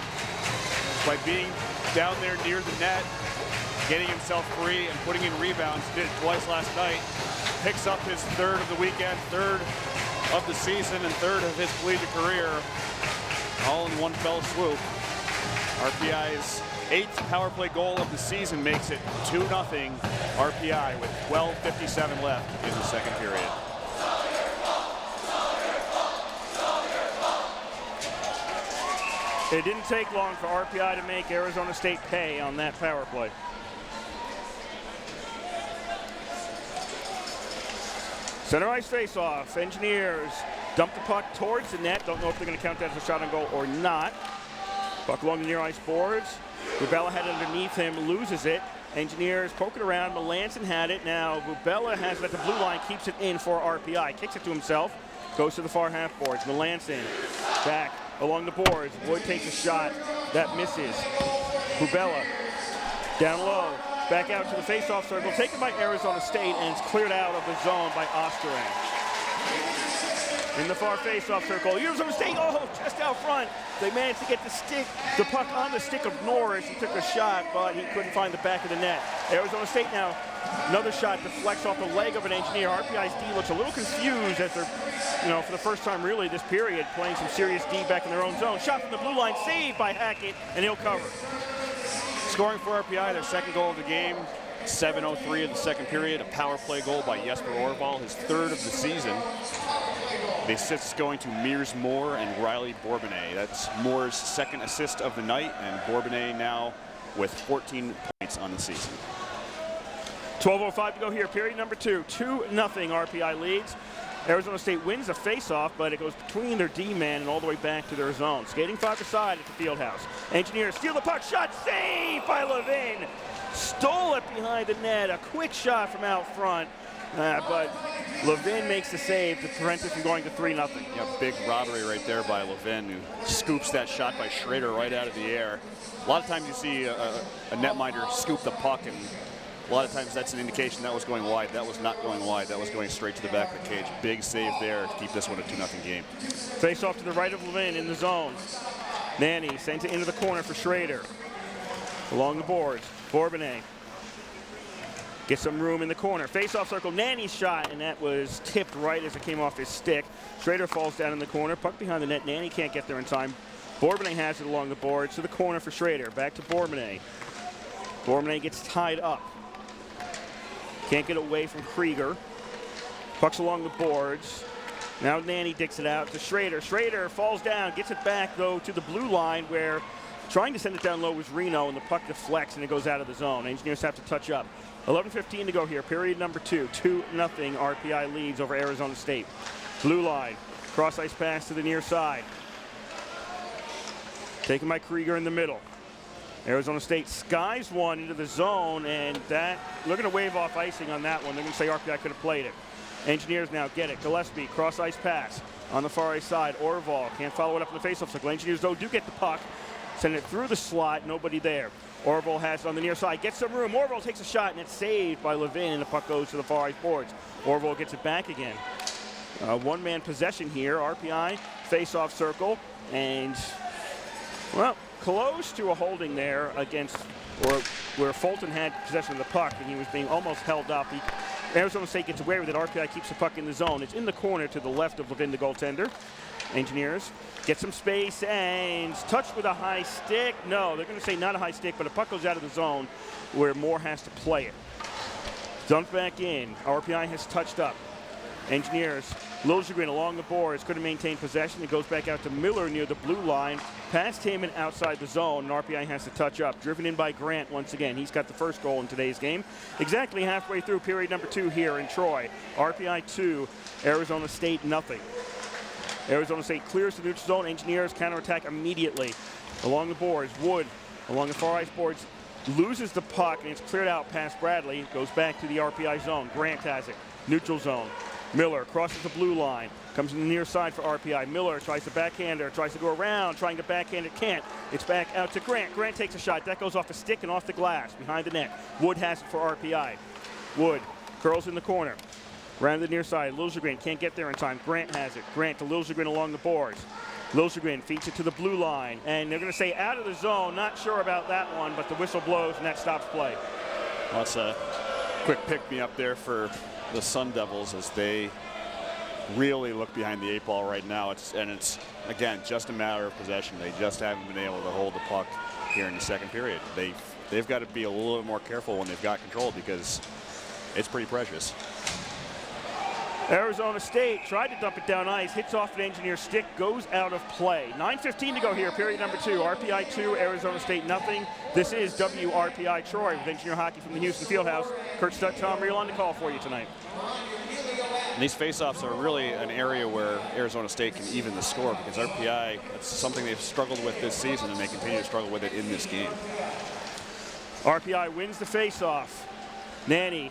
B: By being down there near the net, getting himself free and putting in rebounds. Did it twice last night. Picks up his 3rd of the weekend, 3rd of the season, and 3rd of his collegiate career, all in one fell swoop. RPI's 8th power play goal of the season makes it 2-0 RPI with 12:57 left in the 2nd period.
C: It didn't take long for RPI to make Arizona State pay on that power play. Center ice face-off. Engineers dump the puck towards the net. Don't know if they're going to count that as a shot on goal or not. Puck along the near ice boards. Rubella had it underneath him, loses it. Engineers poke it around. Melanson had it. Now Rubella has it at the blue line, keeps it in for RPI. Kicks it to himself, goes to the far half boards. Melanson back along the boards. Wood takes a shot. That misses. Rubella down low. Back out to the face-off circle. Taken by Arizona State, and it's cleared out of the zone by Osterang. In the far face-off circle, Arizona State, just out front. They managed to get the puck on the stick of Norris. He took a shot, but he couldn't find the back of the net. Arizona State now, another shot deflects off the leg of an Engineer. RPI's D looks a little confused as they're, for the first time really this period, playing some serious D back in their own zone. Shot from the blue line, saved by Hackett, and he'll cover.
B: Scoring for RPI, their 2nd goal of the game. 7:03 of the 2nd period, a power play goal by Jesper Orval, his 3rd of the season. The assists going to Mears Moore and Riley Bourbonnais. That's Moore's 2nd assist of the night, and Bourbonnais now with 14 points on the season.
C: 12:05 to go here, period number 2. 2-0 RPI leads. Arizona State wins the face-off, but it goes between their D-man and all the way back to their zone. Skating 5 aside at the field house. Engineers steal the puck, shot saved by Levin. Stole it behind the net, a quick shot from out front, but Levin makes the save to prevent it from going to 3-0.
B: Yeah, big robbery right there by Levin, who scoops that shot by Schrader right out of the air. A lot of times you see a netminder scoop the puck and a lot of times that's an indication that was going wide. That was not going wide. That was going straight to the back of the cage. Big save there to keep this one a 2-0 game.
C: Face off to the right of Levin in the zone. Nanny sends it into the corner for Schrader. Along the boards, Bourbonnais gets some room in the corner. Face-off circle, Nanny's shot, and that was tipped right as it came off his stick. Schrader falls down in the corner, puck behind the net. Nanny can't get there in time. Bourbonnais has it along the boards to the corner for Schrader. Back to Bourbonnais. Bourbonnais gets tied up. Can't get away from Krieger. Puck's along the boards. Now Nanny dicks it out to Schrader. Schrader falls down, gets it back, though, to the blue line where trying to send it down low was Reno, and the puck deflects, and it goes out of the zone. Engineers have to touch up. 11:15 to go here, period number 2. 2-0 RPI leads over Arizona State. Blue line, cross ice pass to the near side. Taken by Krieger in the middle. Arizona State skies one into the zone, and that, they're going to wave off icing on that one. They're going to say RPI could have played it. Engineers now get it. Gillespie, cross ice pass on the far ice side. Orval can't follow it up in the faceoff circle. Engineers, though, do get the puck. Send it through the slot, nobody there. Orval has it on the near side, gets some room. Orval takes a shot, and it's saved by Levin, and the puck goes to the far ice boards. Orval gets it back again. One-man possession here. RPI, face-off circle, and, well, close to a holding there against, or where Fulton had possession of the puck, and he was being almost held up. Arizona State gets away with it. RPI keeps the puck in the zone. It's in the corner to the left of Levin, the goaltender. Engineers get some space and touched with a high stick. No, they're going to say not a high stick, but a puck goes out of the zone where Moore has to play it. Dumped back in. RPI has touched up. Engineers, Liljegren along the boards, couldn't maintain possession. It goes back out to Miller near the blue line. Past him and outside the zone, and RPI has to touch up. Driven in by Grant once again. He's got the first goal in today's game. Exactly halfway through period number 2 here in Troy. RPI 2, Arizona State nothing. Arizona State clears the neutral zone. Engineers counterattack immediately. Along the boards, Wood along the far ice boards loses the puck, and it's cleared out past Bradley. Goes back to the RPI zone. Grant has it. Neutral zone. Miller crosses the blue line. Comes in the near side for RPI. Miller tries to backhander, tries to go around, trying to backhand it, can't. It's back out to Grant. Grant takes a shot. That goes off the stick and off the glass behind the net. Wood has it for RPI. Wood curls in the corner. Round the near side. Liljegren can't get there in time. Grant has it. Grant to Liljegren along the boards. Liljegren feeds it to the blue line. And they're going to say out of the zone. Not sure about that one, but the whistle blows and that stops play.
B: Well, it's a quick pick-me-up there for the Sun Devils as they really look behind the 8 ball right now. It's again, just a matter of possession. They just haven't been able to hold the puck here in the second period. They've got to be a little bit more careful when they've got control because it's pretty precious.
C: Arizona State tried to dump it down ice, hits off an Engineer stick, goes out of play. 9:15 to go here, period number 2. RPI 2, Arizona State nothing. This is WRPI Troy with Engineer Hockey from the Houston Fieldhouse. Kurt Stutt, Tom Reel on the call for you tonight.
B: And these faceoffs are really an area where Arizona State can even the score because RPI, that's something they've struggled with this season, and they continue to struggle with it in this game.
C: RPI wins the faceoff. Nanny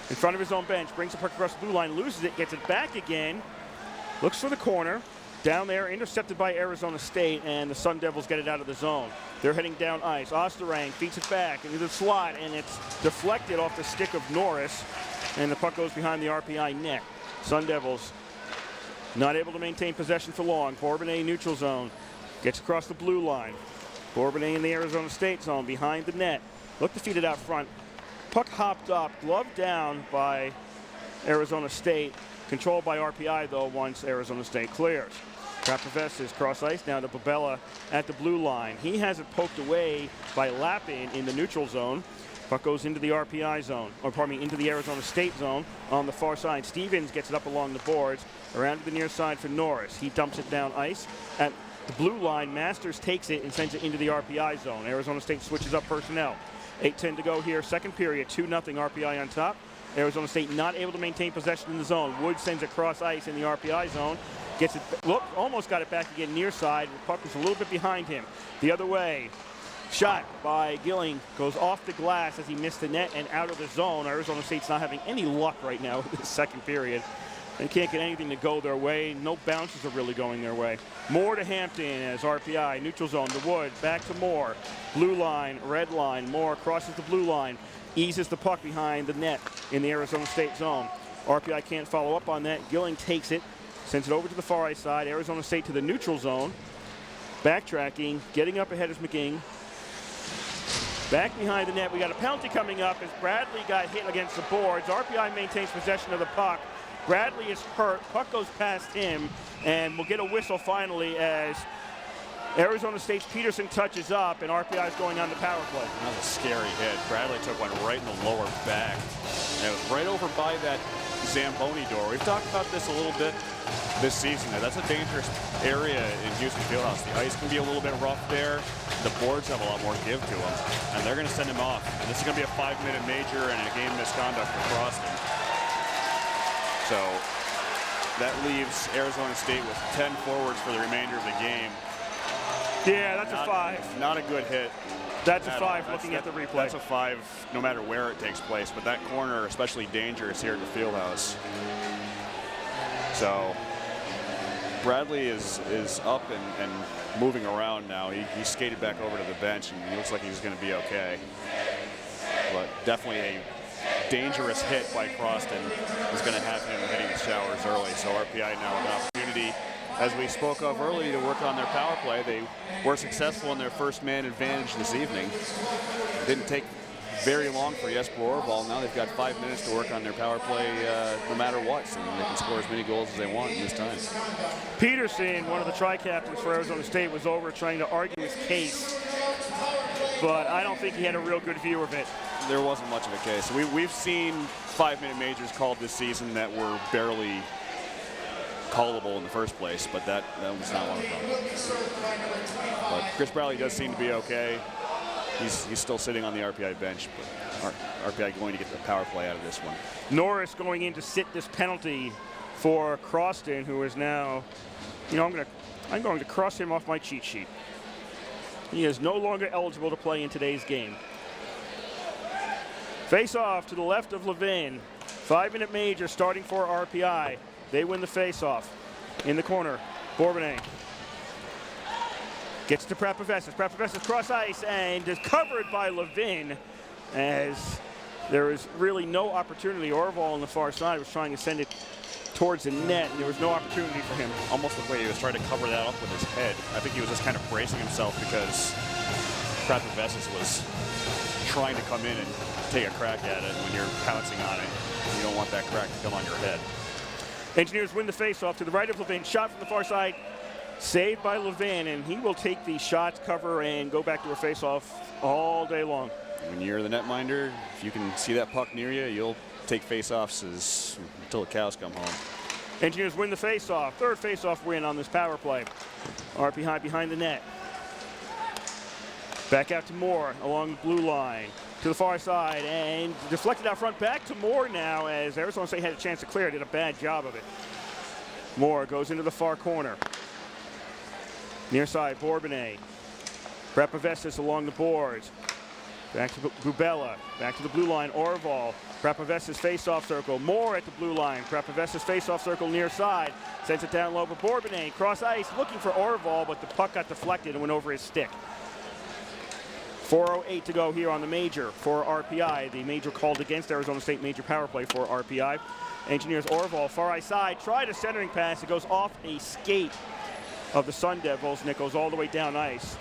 C: in front of his own bench, brings the puck across the blue line, loses it, gets it back again, looks for the corner, down there, intercepted by Arizona State, and the Sun Devils get it out of the zone. They're heading down ice. Osterang feeds it back into the slot, and it's deflected off the stick of Norris, and the puck goes behind the RPI net. Sun Devils not able to maintain possession for long. Bourbonnais neutral zone, gets across the blue line. Bourbonnais in the Arizona State zone, behind the net. Look to feed it out front. Puck hopped up, gloved down by Arizona State. Controlled by RPI, though, once Arizona State clears. Trapavesis cross ice now to Bobella at the blue line. He has it poked away by Lappin in the neutral zone. Puck goes into the RPI zone, or pardon me, into the Arizona State zone on the far side. Stevens gets it up along the boards, around to the near side for Norris. He dumps it down ice at the blue line. Masters takes it and sends it into the RPI zone. Arizona State switches up personnel. 8:10 to go here, second period, 2-0 RPI on top. Arizona State not able to maintain possession in the zone. Wood sends it cross ice in the RPI zone. Gets it, look, almost got it back again near side. The puck was a little bit behind him. The other way, shot by Gilling, goes off the glass as he missed the net and out of the zone. Arizona State's not having any luck right now in this second period. They can't get anything to go their way. No bounces are really going their way. Moore to Hampton as RPI, neutral zone to Wood, back to Moore. Blue line, red line, Moore crosses the blue line, eases the puck behind the net in the Arizona State zone. RPI can't follow up on that. Gilling takes it, sends it over to the far ice side. Arizona State to the neutral zone. Backtracking, getting up ahead is McGing. Back behind the net, we got a penalty coming up as Bradley got hit against the boards. RPI maintains possession of the puck. Bradley is hurt, puck goes past him, and we'll get a whistle finally as Arizona State's Peterson touches up, and RPI is going on the power play.
B: That was a scary hit. Bradley took one right in the lower back. And it was right over by that Zamboni door. We've talked about this a little bit this season. That's a dangerous area in Houston Fieldhouse. The ice can be a little bit rough there. The boards have a lot more give to them, and they're going to send him off. And this is going to be a 5-minute major and a game misconduct for Croston. So that leaves Arizona State with 10 forwards for the remainder of the game.
C: Yeah, that's a 5.
B: Not a good hit.
C: That's a 5 looking at the replay.
B: That's a 5 no matter where it takes place, but that corner especially dangerous here at the Fieldhouse. So Bradley is up and moving around now. He skated back over to the bench, and he looks like he's going to be okay. But definitely a dangerous hit by Croston is going to have him hitting the showers early. So RPI now with an opportunity, as we spoke of earlier, to work on their power play. They were successful in their first man advantage this evening. Didn't take very long for Jesper Orval. Now they've got 5 minutes to work on their power play no matter what, so they can score as many goals as they want in this time.
C: Peterson, one of the tri-captains for Arizona State, was over trying to argue his case, but I don't think he had a real good view of it.
B: There wasn't much of a case. We've seen 5-minute majors called this season that were barely callable in the first place, but that was not one of them. But Chris Bradley does seem to be okay. He's still sitting on the RPI bench, but RPI going to get the power play out of this one.
C: Norris going in to sit this penalty for Croston, who is now, I'm going to cross him off my cheat sheet. He is no longer eligible to play in today's game. Face off to the left of Levin. 5-minute major starting for RPI. They win the face off. In the corner, Bourbonnais gets to Prapavessis. Prapavessis cross ice and is covered by Levin as there is really no opportunity. Orval on the far side was trying to send it towards the net, and there was no opportunity for him.
B: Almost looked like he was trying to cover that up with his head. I think he was just kind of bracing himself because Prapavessis was trying to come in and take a crack at it. When you're pouncing on it, you don't want that crack to come on your head.
C: Engineers win the face-off to the right of Levin. Shot from the far side, saved by Levin, and he will take the shot cover and go back to a face-off all day long.
B: When you're the netminder, if you can see that puck near you, you'll take face-offs until the cows come home.
C: Engineers win the face-off. Third face-off win on this power play. RPI behind the net. Back out to Moore along the blue line. To the far side and deflected out front. Back to Moore now as Arizona State had a chance to clear. Did a bad job of it. Moore goes into the far corner. Near side, Bourbonnais. Prapavessis along the boards. Back to Bubella. Back to the blue line, Orval. Prapavessis face-off circle. Moore at the blue line. Prapavessis face-off circle near side. Sends it down low, but Bourbonnais cross ice looking for Orval, but the puck got deflected and went over his stick. 4:08 to go here on the major for RPI. The major called against Arizona State major power play for RPI. Engineers Orval, far ice side, tried a centering pass. It goes off a skate of the Sun Devils, and it goes all the way down ice.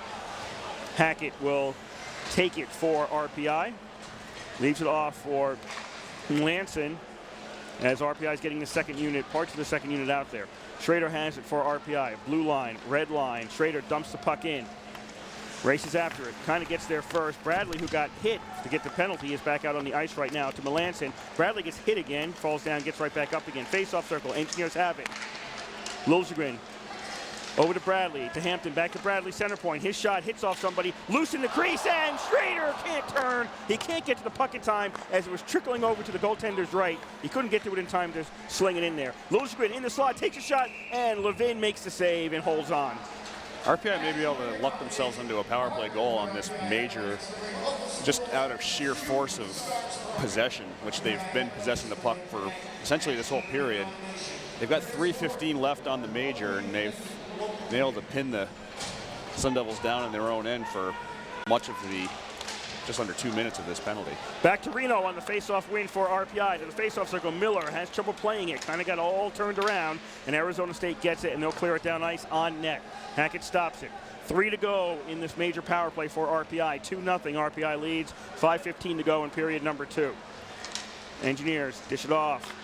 C: Hackett will take it for RPI. Leaves it off for Lanson as RPI is getting the second unit, parts of the second unit out there. Schrader has it for RPI. Blue line, red line. Schrader dumps the puck in. Races after it, kind of gets there first. Bradley, who got hit to get the penalty, is back out on the ice right now to Melanson. Bradley gets hit again, falls down, gets right back up again. Face-off circle, Engineers have it. Liljegren over to Bradley, to Hampton, back to Bradley, center point. His shot hits off somebody, loose in the crease, and Schrader can't turn. He can't get to the puck in time as it was trickling over to the goaltender's right. He couldn't get to it in time to sling it in there. Liljegren in the slot, takes a shot, and Levin makes the save and holds on.
B: RPI may be able to luck themselves into a power play goal on this major just out of sheer force of possession, which they've been possessing the puck for essentially this whole period. They've got 3:15 left on the major, and they've been able to pin the Sun Devils down in their own end for much of the just under 2 minutes of this penalty.
C: Back to Reno on the face-off win for RPI. To the face-off circle, Miller has trouble playing it. Kind of got all turned around, and Arizona State gets it, and they'll clear it down ice on net. Hackett stops it. 3 to go in this major power play for RPI. 2-0, RPI leads. 5:15 to go in period number 2. Engineers dish it off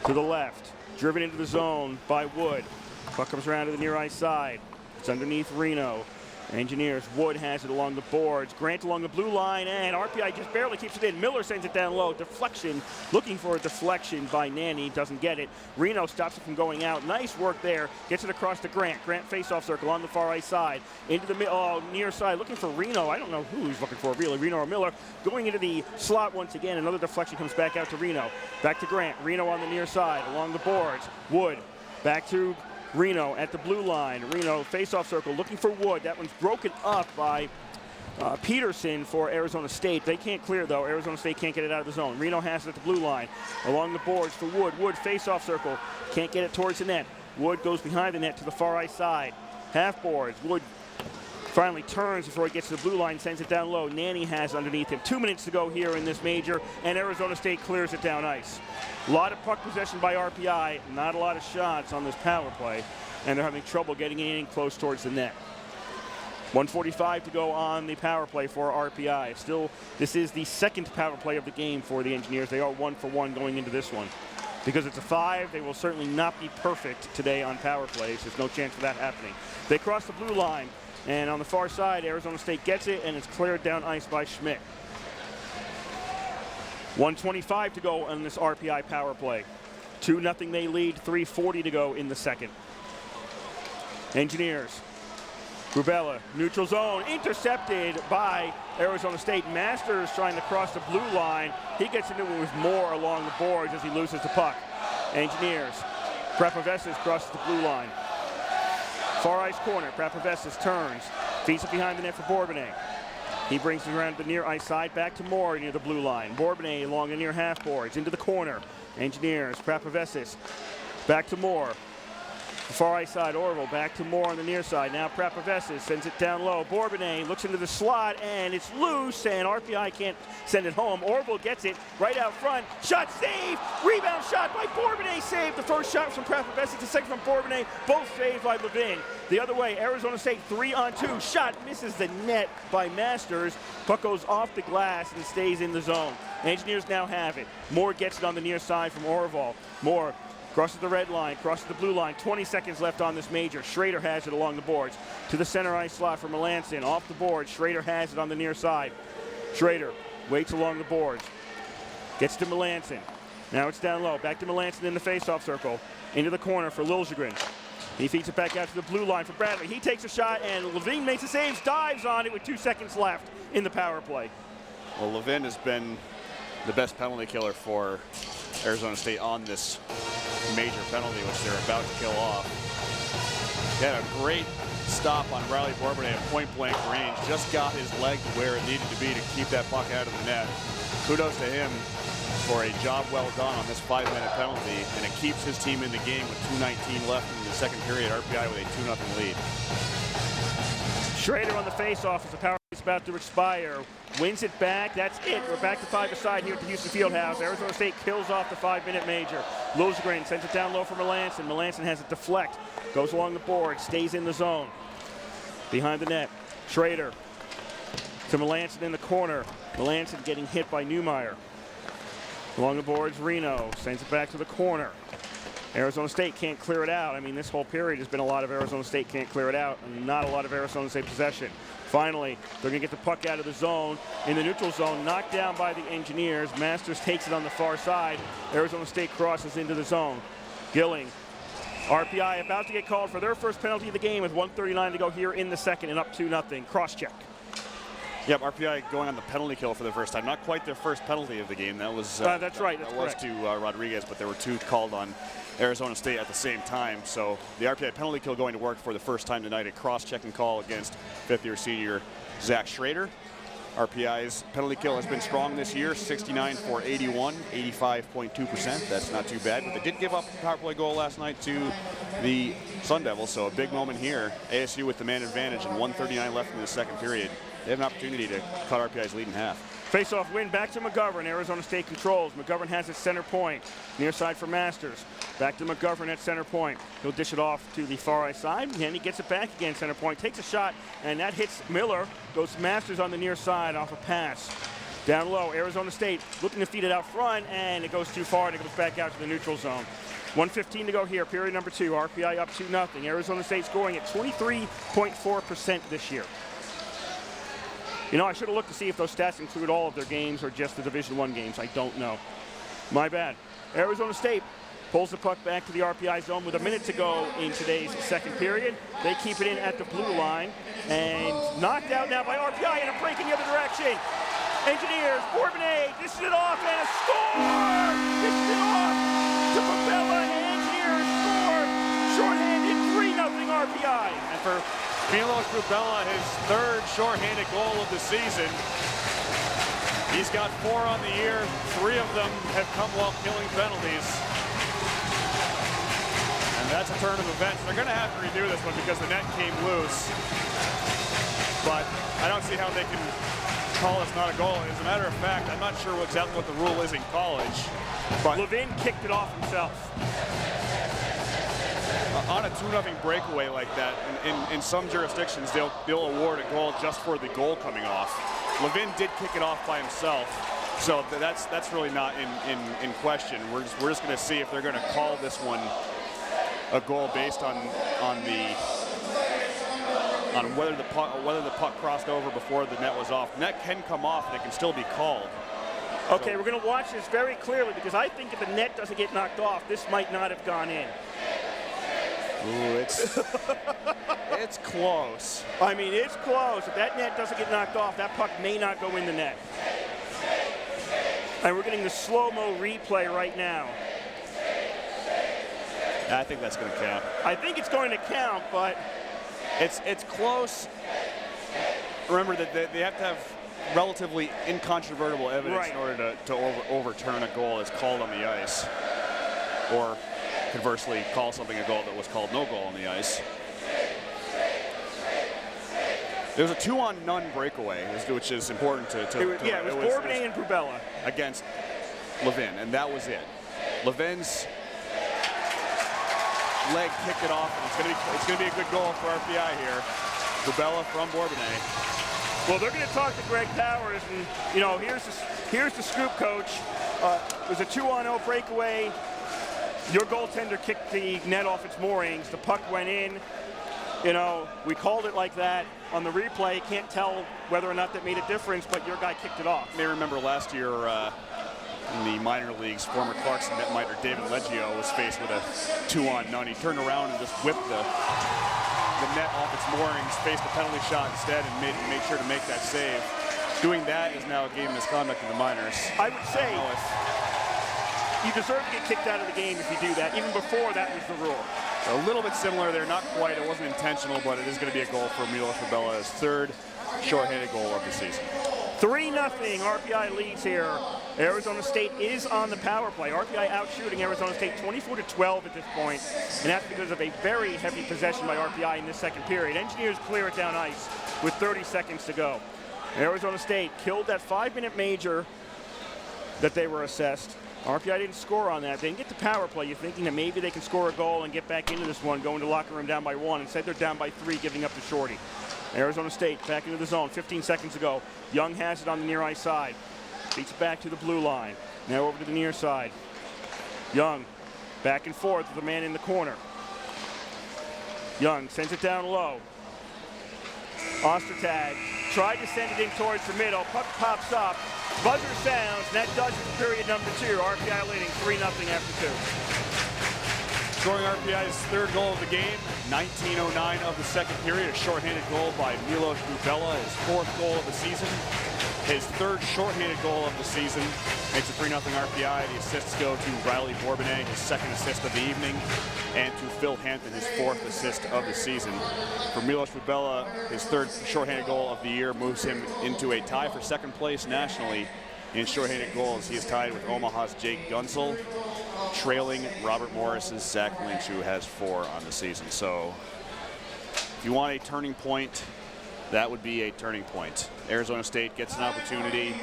C: to the left. Driven into the zone by Wood. Puck comes around to the near ice side. It's underneath Reno. Engineers, Wood has it along the boards. Grant along the blue line, and RPI just barely keeps it in. Miller sends it down low. Deflection, looking for a deflection by Nanny. Doesn't get it. Reno stops it from going out. Nice work there. Gets it across to Grant. Grant face-off circle on the far right side. Into the near side, looking for Reno. I don't know who he's looking for, really, Reno or Miller. Going into the slot once again. Another deflection comes back out to Reno. Back to Grant. Reno on the near side, along the boards. Wood, back to Reno at the blue line. Reno face-off circle looking for Wood. That one's broken up by Peterson for Arizona State. They can't clear, though. Arizona State can't get it out of the zone. Reno has it at the blue line. Along the boards for Wood. Wood face-off circle. Can't get it towards the net. Wood goes behind the net to the far right side. Half boards. Wood finally turns before he gets to the blue line, sends it down low. Nanny has underneath him. 2 minutes to go here in this major, and Arizona State clears it down ice. A lot of puck possession by RPI, not a lot of shots on this power play, and they're having trouble getting it in close towards the net. 1:45 to go on the power play for RPI. Still, this is the second power play of the game for the Engineers. They are 1 for 1 going into this one. Because it's a 5, they will certainly not be perfect today on power plays. There's no chance for that happening. They cross the blue line. And on the far side, Arizona State gets it, and it's cleared down ice by Schmidt. 1:25 to go on this RPI power play. 2-0 they lead, 3:40 to go in the second. Engineers. Grubella, neutral zone, intercepted by Arizona State. Masters trying to cross the blue line. He gets into it with Moore along the boards as he loses the puck. Engineers. Prapovessis crosses the blue line. Far ice corner, Prapovessis turns, feeds it behind the net for Bourbonnais. He brings it around the near ice side, back to Moore near the blue line. Bourbonnais along the near half boards, into the corner. Engineers, Prapovessis, back to Moore. The far ice side, Orville, back to Moore on the near side. Now Prapovessis sends it down low. Bourbonnais looks into the slot, and it's loose, and RPI can't send it home. Orville gets it right out front. Shot saved! Rebound shot by Bourbonnais, saved. The first shot from Prapovessis, the second from Bourbonnais, both saved by Levin. The other way, Arizona State 3-on-2. Shot misses the net by Masters. Puck goes off the glass and stays in the zone. Engineers now have it. Moore gets it on the near side from Orville. Moore crosses the red line, crosses the blue line. 20 seconds left on this major. Schrader has it along the boards. To the center ice slot for Melanson. Off the board, Schrader has it on the near side. Schrader waits along the boards. Gets to Melanson. Now it's down low. Back to Melanson in the face-off circle. Into the corner for Liljegren. He feeds it back out to the blue line for Bradley. He takes a shot, and Levine makes the saves, dives on it with 2 seconds left in the power play.
B: Well, Levin has been the best penalty killer for Arizona State on this major penalty, which they're about to kill off. He had a great stop on Riley Bourbonnais at point-blank range. Just got his leg to where it needed to be to keep that puck out of the net. Kudos to him for a job well done on this 5-minute penalty, and it keeps his team in the game with 2:19 left in the second period. RPI with a 2-0 lead.
C: Schrader on the face-off as the power is about to expire. Wins it back. That's it. We're back to 5-a-side here at the Houston Fieldhouse. Arizona State kills off the 5-minute major. Liljegren sends it down low for Melanson. Melanson has it deflect. Goes along the board. Stays in the zone. Behind the net. Schrader to Melanson in the corner. Melanson getting hit by Neumeier. Along the boards, Reno sends it back to the corner. Arizona State can't clear it out. I mean, this whole period has been a lot of Arizona State can't clear it out, and not a lot of Arizona State possession. Finally, they're going to get the puck out of the zone. In the neutral zone, knocked down by the Engineers. Masters takes it on the far side. Arizona State crosses into the zone. Gilling. RPI about to get called for their first penalty of the game with 1:39 to go here in the second and up 2-0. Cross-check.
B: Yep, RPI going on the penalty kill for the first time. Not quite their first penalty of the game. That was
C: that's right. That's
B: that was
C: correct.
B: to Rodriguez, but there were 2 called on Arizona State at the same time. So the RPI penalty kill going to work for the first time tonight. A cross-checking call against 5th-year senior Zach Schrader. RPI's penalty kill has been strong this year, 69 for 81, 85.2%. That's not too bad, but they did give up a power play goal last night to the Sun Devils, so a big moment here. ASU with the man advantage and 1:39 left in the second period. they have an opportunity to cut RPI's lead in half.
C: Face-off win back to McGovern. Arizona State controls. McGovern has it center point. Near side for Masters. Back to McGovern at center point. He'll dish it off to the far right side, and he gets it back again center point. Takes a shot, and that hits Miller. Goes to Masters on the near side off a pass. Down low, Arizona State looking to feed it out front, and it goes too far, and it goes back out to the neutral zone. 1:15 to go here, period number 2. RPI up 2-0. Arizona State scoring at 23.4% this year. You know, I should have looked to see if those stats include all of their games or just the Division I games. I don't know. My bad. Arizona State pulls the puck back to the RPI zone with a minute to go in today's second period. They keep it in at the blue line, and knocked out now by RPI, and a break in the other direction. Engineers, Bourbonnais dishes it off, and a score! Dishes it off to Bubella, and Engineers score. Shorthanded, 3-0 RPI.
D: And for Milos Bubella, his third shorthanded goal of the season. He's got 4 on the year. 3 of them have come while killing penalties. And that's a turn of events. They're going to have to redo this one because the net came loose. But I don't see how they can call this not a goal. As a matter of fact, I'm not sure exactly what the rule is in college. But
C: Levin kicked it off himself.
B: On a 2-0 breakaway like that, in some jurisdictions, they'll award a goal just for the goal coming off. Levin did kick it off by himself, so that's really not in question. We're just going to see if they're going to call this one a goal based on whether the puck crossed over before the net was off. The net can come off and it can still be called.
C: Okay, we're going to watch this very clearly because I think if the net doesn't get knocked off, this might not have gone in.
B: Ooh, it's close.
C: I mean, it's close. If that net doesn't get knocked off, that puck may not go in the net. And we're getting the slow-mo replay right now.
B: I think that's going to count.
C: I think it's going to count, but
B: it's close. Remember that they have to have relatively incontrovertible evidence in order to overturn a goal that's called on the ice, or conversely call something a goal that was called no goal on the ice. There was a 2-on-none breakaway, which is important to
C: it was Bourbonnais and Bubella
B: against Levin, and that was it. Levin's leg kicked it off, and it's going to be a good goal for RPI here. Bubella from Bourbonnais.
C: Well, they're going to talk to Greg Powers, and you know, here's the scoop, coach. It was a 2-on-0 breakaway. Your goaltender kicked the net off its moorings. The puck went in. You know, we called it like that. On the replay, can't tell whether or not that made a difference, but your guy kicked it off.
B: You may remember last year in the minor leagues, former Clarkson netminder David Leggio was faced with a 2-on-none. He turned around and just whipped the net off its moorings, faced a penalty shot instead, and made sure to make that save. Doing that is now a game misconduct in the minors.
C: I would say you deserve to get kicked out of the game if you do that. Even before that was the rule.
B: A little bit similar there, not quite. It wasn't intentional, but it is going to be a goal for Milos Bubella, his third shorthanded goal of the season.
C: 3-0, RPI leads here. Arizona State is on the power play. RPI outshooting Arizona State 24-12 at this point, and that's because of a very heavy possession by RPI in this second period. Engineers clear it down ice with 30 seconds to go. Arizona State killed that 5-minute major that they were assessed. RPI didn't score on that. They didn't get the power play. You're thinking that maybe they can score a goal and get back into this one, go into the locker room down by 1. Instead, they're down by 3, giving up to Shorty. Arizona State back into the zone, 15 seconds ago. Young has it on the near ice side. Beats it back to the blue line. Now over to the near side. Young back and forth with the man in the corner. Young sends it down low. Ostertag tried to send it in towards the middle. Puck pops up. Buzzer sounds, and that does it for period number 2. RPI leading 3-0 after 2.
B: Scoring RPI's third goal of the game, 19:09 of the second period. A shorthanded goal by Milos Bubella, his 4th goal of the season. His 3rd shorthanded goal of the season. Makes it 3-0 RPI. The assists go to Riley Bourbonnais, his 2nd assist of the evening, and to Phil Hampton, his 4th assist of the season. For Milos Bubella, his 3rd shorthanded goal of the year moves him into a tie for 2nd place nationally in shorthanded goals. He is tied with Omaha's Jake Gunsel, trailing Robert Morris's Zach Lynch, who has 4 on the season. So if you want a turning point that would be a turning point. Arizona State gets an opportunity.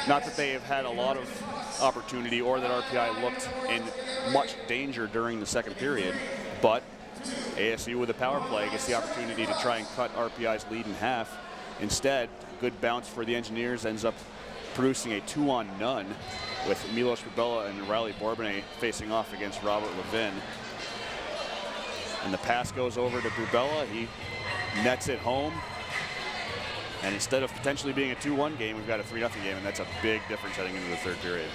B: Not that they have had a lot of opportunity or that RPI looked in much danger during the second period, but ASU with a power play gets the opportunity to try and cut RPI's lead in half. Instead, good bounce for the Engineers ends up producing a 2-on-none with Milos Bubella and Riley Bourbonnais facing off against Robert Levin. And the pass goes over to Bubella. He nets it home. And instead of potentially being a 2-1 game, we've got a 3-0 game, and that's a big difference heading into the third period.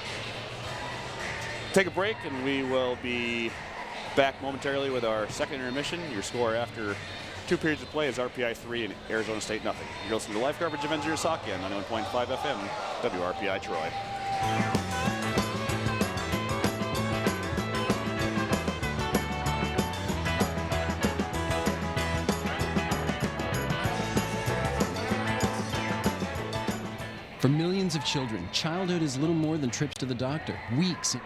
B: Take a break, and we will be back momentarily with our second intermission. Your score after 2 periods of play is RPI 3 and Arizona State nothing. You're listening to live coverage of NZR Hockey on 91.5 FM, WRPI Troy.
E: For millions of children, childhood is little more than trips to the doctor, weeks.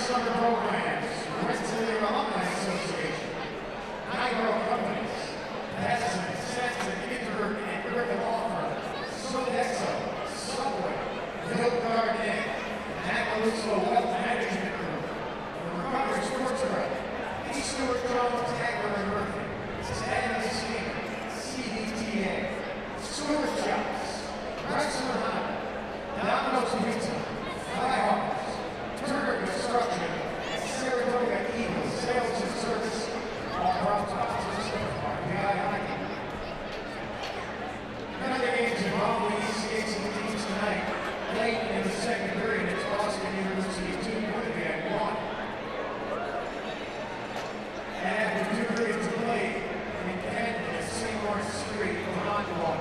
A: summer programs, Rensselaer Alumni Association, Nigro Companies, Heston, Sensen, Interbrick Law Firm, Sodexo, Subway, Bill Garnett, Macaluso Wealth Management Group, the Recovery Sports Group, E. Stewart Jones, Hagler and Murphy, Stanley Steamer, CDTA, Stewart Shops, Wrexham Honda, Domino's Pizza, Flyhawks, Turner Construction, and Saratoga Eagles Sales and Service, all proud sponsors of RPI Hockey. None of the games involved with ECAC teams tonight. Late in the second period, it's Boston University 2, Winnipeg 1. And after 2 periods of play, we ended at Seymour Street from Ottawa.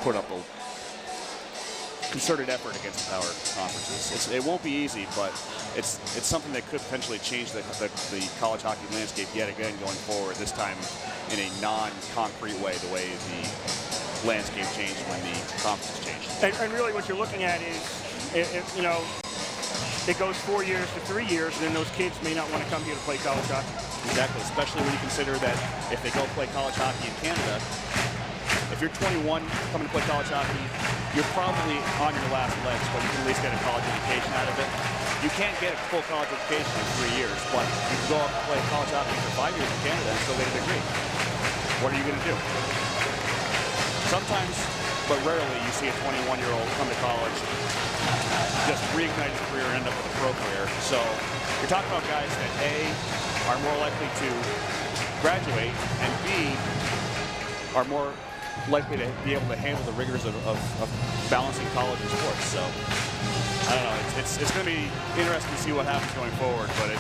B: Put up a concerted effort against the power conferences. It won't be easy, but it's something that could potentially change the college hockey landscape yet again going forward, this time in a non-concrete way, the way the landscape changed when the conferences changed.
C: And really what you're looking at is, you know, it goes 4 years to 3 years, and then those kids may not want to come here to play college hockey.
B: Exactly, especially when you consider that if they go play college hockey in Canada, if you're 21 coming to play college hockey, you're probably on your last legs, but you can at least get a college education out of it. You can't get a full college education in 3 years, but you can go up and play college hockey for 5 years in Canada and still get a degree. What are you going to do? Sometimes, but rarely, you see a 21-year-old come to college, just reignite his career and end up with a pro career. So you're talking about guys that A, are more likely to graduate, and B, are more likely to be able to handle the rigors of balancing college and sports. So I don't know. It's going to be interesting to see what happens going forward, but it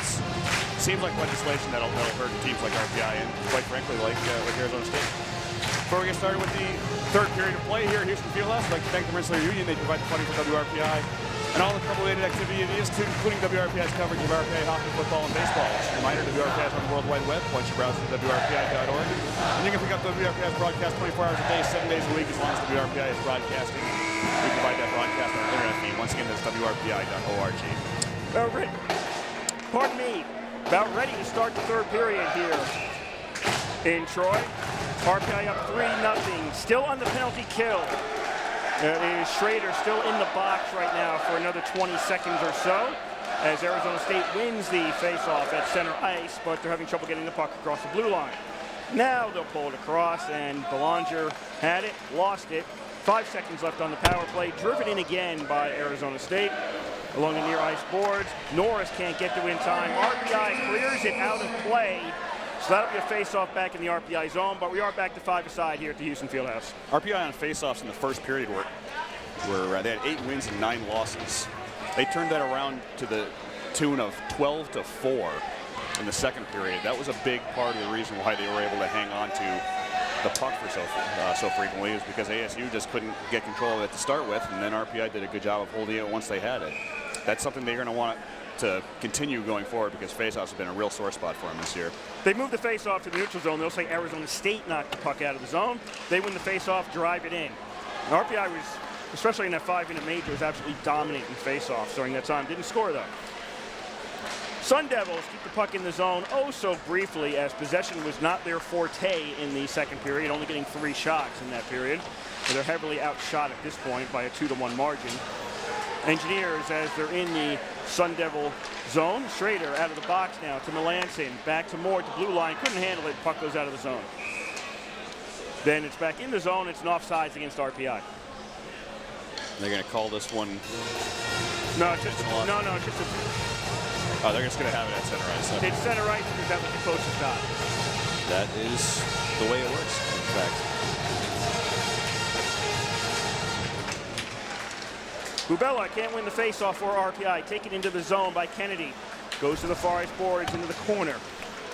B: seems like legislation that'll hurt teams like RPI and, quite frankly, like Arizona State. Before we get started with the third period of play here at Houston Fieldhouse, I'd like to thank the Rensselaer Union. They provide the funding for WRPI and all the club-related activity it is, including WRPI's coverage of RPI hockey, football, and baseball. Just a reminder, WRPI is on the World Wide Web. Once you browse to WRPI.org. And you can pick up WRPI's broadcast 24 hours a day, 7 days a week, as long as WRPI is broadcasting. We provide that broadcast on our internet feed. Once again, that's WRPI.org.
C: Pardon me. About ready to start the third period here in Troy. RPI up 3-0. Still on the penalty kill. It is Schrader still in the box right now for another 20 seconds or so as Arizona State wins the face-off at center ice, but they're having trouble getting the puck across the blue line. Now they'll pull it across, and Belanger had it, lost it. 5 seconds left on the power play, driven in again by Arizona State along the near ice boards. Norris can't get to it in time. RPI clears it out of play. So that'll be a face-off back in the RPI zone, but we are back to 5-a-side here at the Houston Fieldhouse.
B: RPI on face-offs in the first period were they had 8 wins and 9 losses. They turned that around to the tune of 12-4 in the second period. That was a big part of the reason why they were able to hang on to the puck for so frequently, is because ASU just couldn't get control of it to start with, and then RPI did a good job of holding it once they had it. That's something they're going to want to continue going forward, because faceoffs have been a real sore spot for them this year.
C: They move the faceoff to the neutral zone. They'll say Arizona State knocked the puck out of the zone. They win the faceoff, drive it in. And RPI was, especially in that 5-minute major, was absolutely dominating faceoffs during that time. Didn't score though. Sun Devils keep the puck in the zone oh so briefly, as possession was not their forte in the second period, only getting 3 shots in that period. So they're heavily outshot at this point by a 2-1 margin. Engineers, as they're in the Sun Devil zone. Schrader out of the box now to Melanson, back to Moore to blue line, couldn't handle it, puck goes out of the zone. Then it's back in the zone, it's an offsides against RPI.
B: They're going to call this one.
C: No, it's just a,
B: Oh, they're just going to have it at center ice. So.
C: It's center ice because that was the closest shot.
B: That is the way it works, in fact.
C: Bubella can't win the faceoff for RPI. Taken into the zone by Kennedy. Goes to the far ice boards into the corner.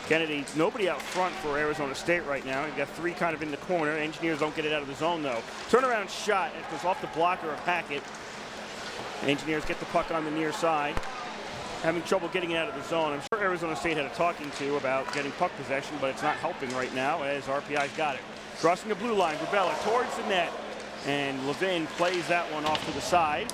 C: Kennedy, nobody out front for Arizona State right now. You've got 3 kind of in the corner. Engineers don't get it out of the zone, though. Turnaround shot. It goes off the blocker of Hackett. Engineers get the puck on the near side. Having trouble getting it out of the zone. I'm sure Arizona State had a talking to about getting puck possession, but it's not helping right now as RPI's got it. Crossing the blue line, Bubella towards the net. And Levin plays that one off to the side.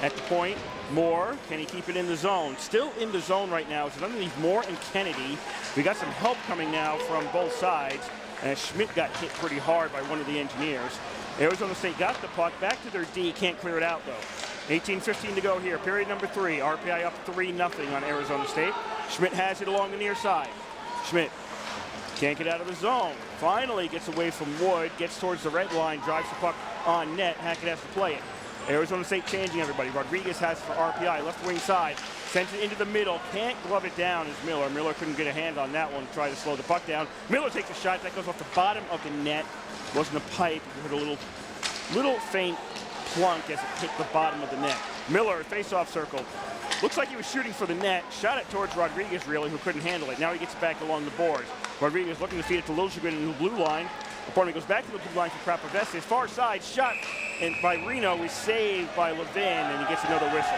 C: At the point, Moore, can he keep it in the zone? Still in the zone right now. It's underneath Moore and Kennedy. We got some help coming now from both sides. And Schmidt got hit pretty hard by one of the Engineers. Arizona State got the puck back to their D, can't clear it out though. 18:15 to go here, period number 3. RPI up 3-0 on Arizona State. Schmidt has it along the near side. Schmidt can't get out of the zone. Finally gets away from Wood, gets towards the red line, drives the puck on net. Hackett has to play it. Arizona State changing everybody. Rodriguez has it for RPI, left wing side. Sends it into the middle, can't glove it down as Miller. Miller couldn't get a hand on that one, try to slow the puck down. Miller takes a shot, that goes off the bottom of the net. Wasn't a pipe, you heard a little faint plunk as it hit the bottom of the net. Miller, face-off circle. Looks like he was shooting for the net, shot it towards Rodriguez really, who couldn't handle it. Now he gets it back along the boards. Rodriguez looking to feed it to Liljegren in the blue line. He goes back to the blue line for Krapovets. His far side shot and by Reno is saved by Levin, and he gets another whistle.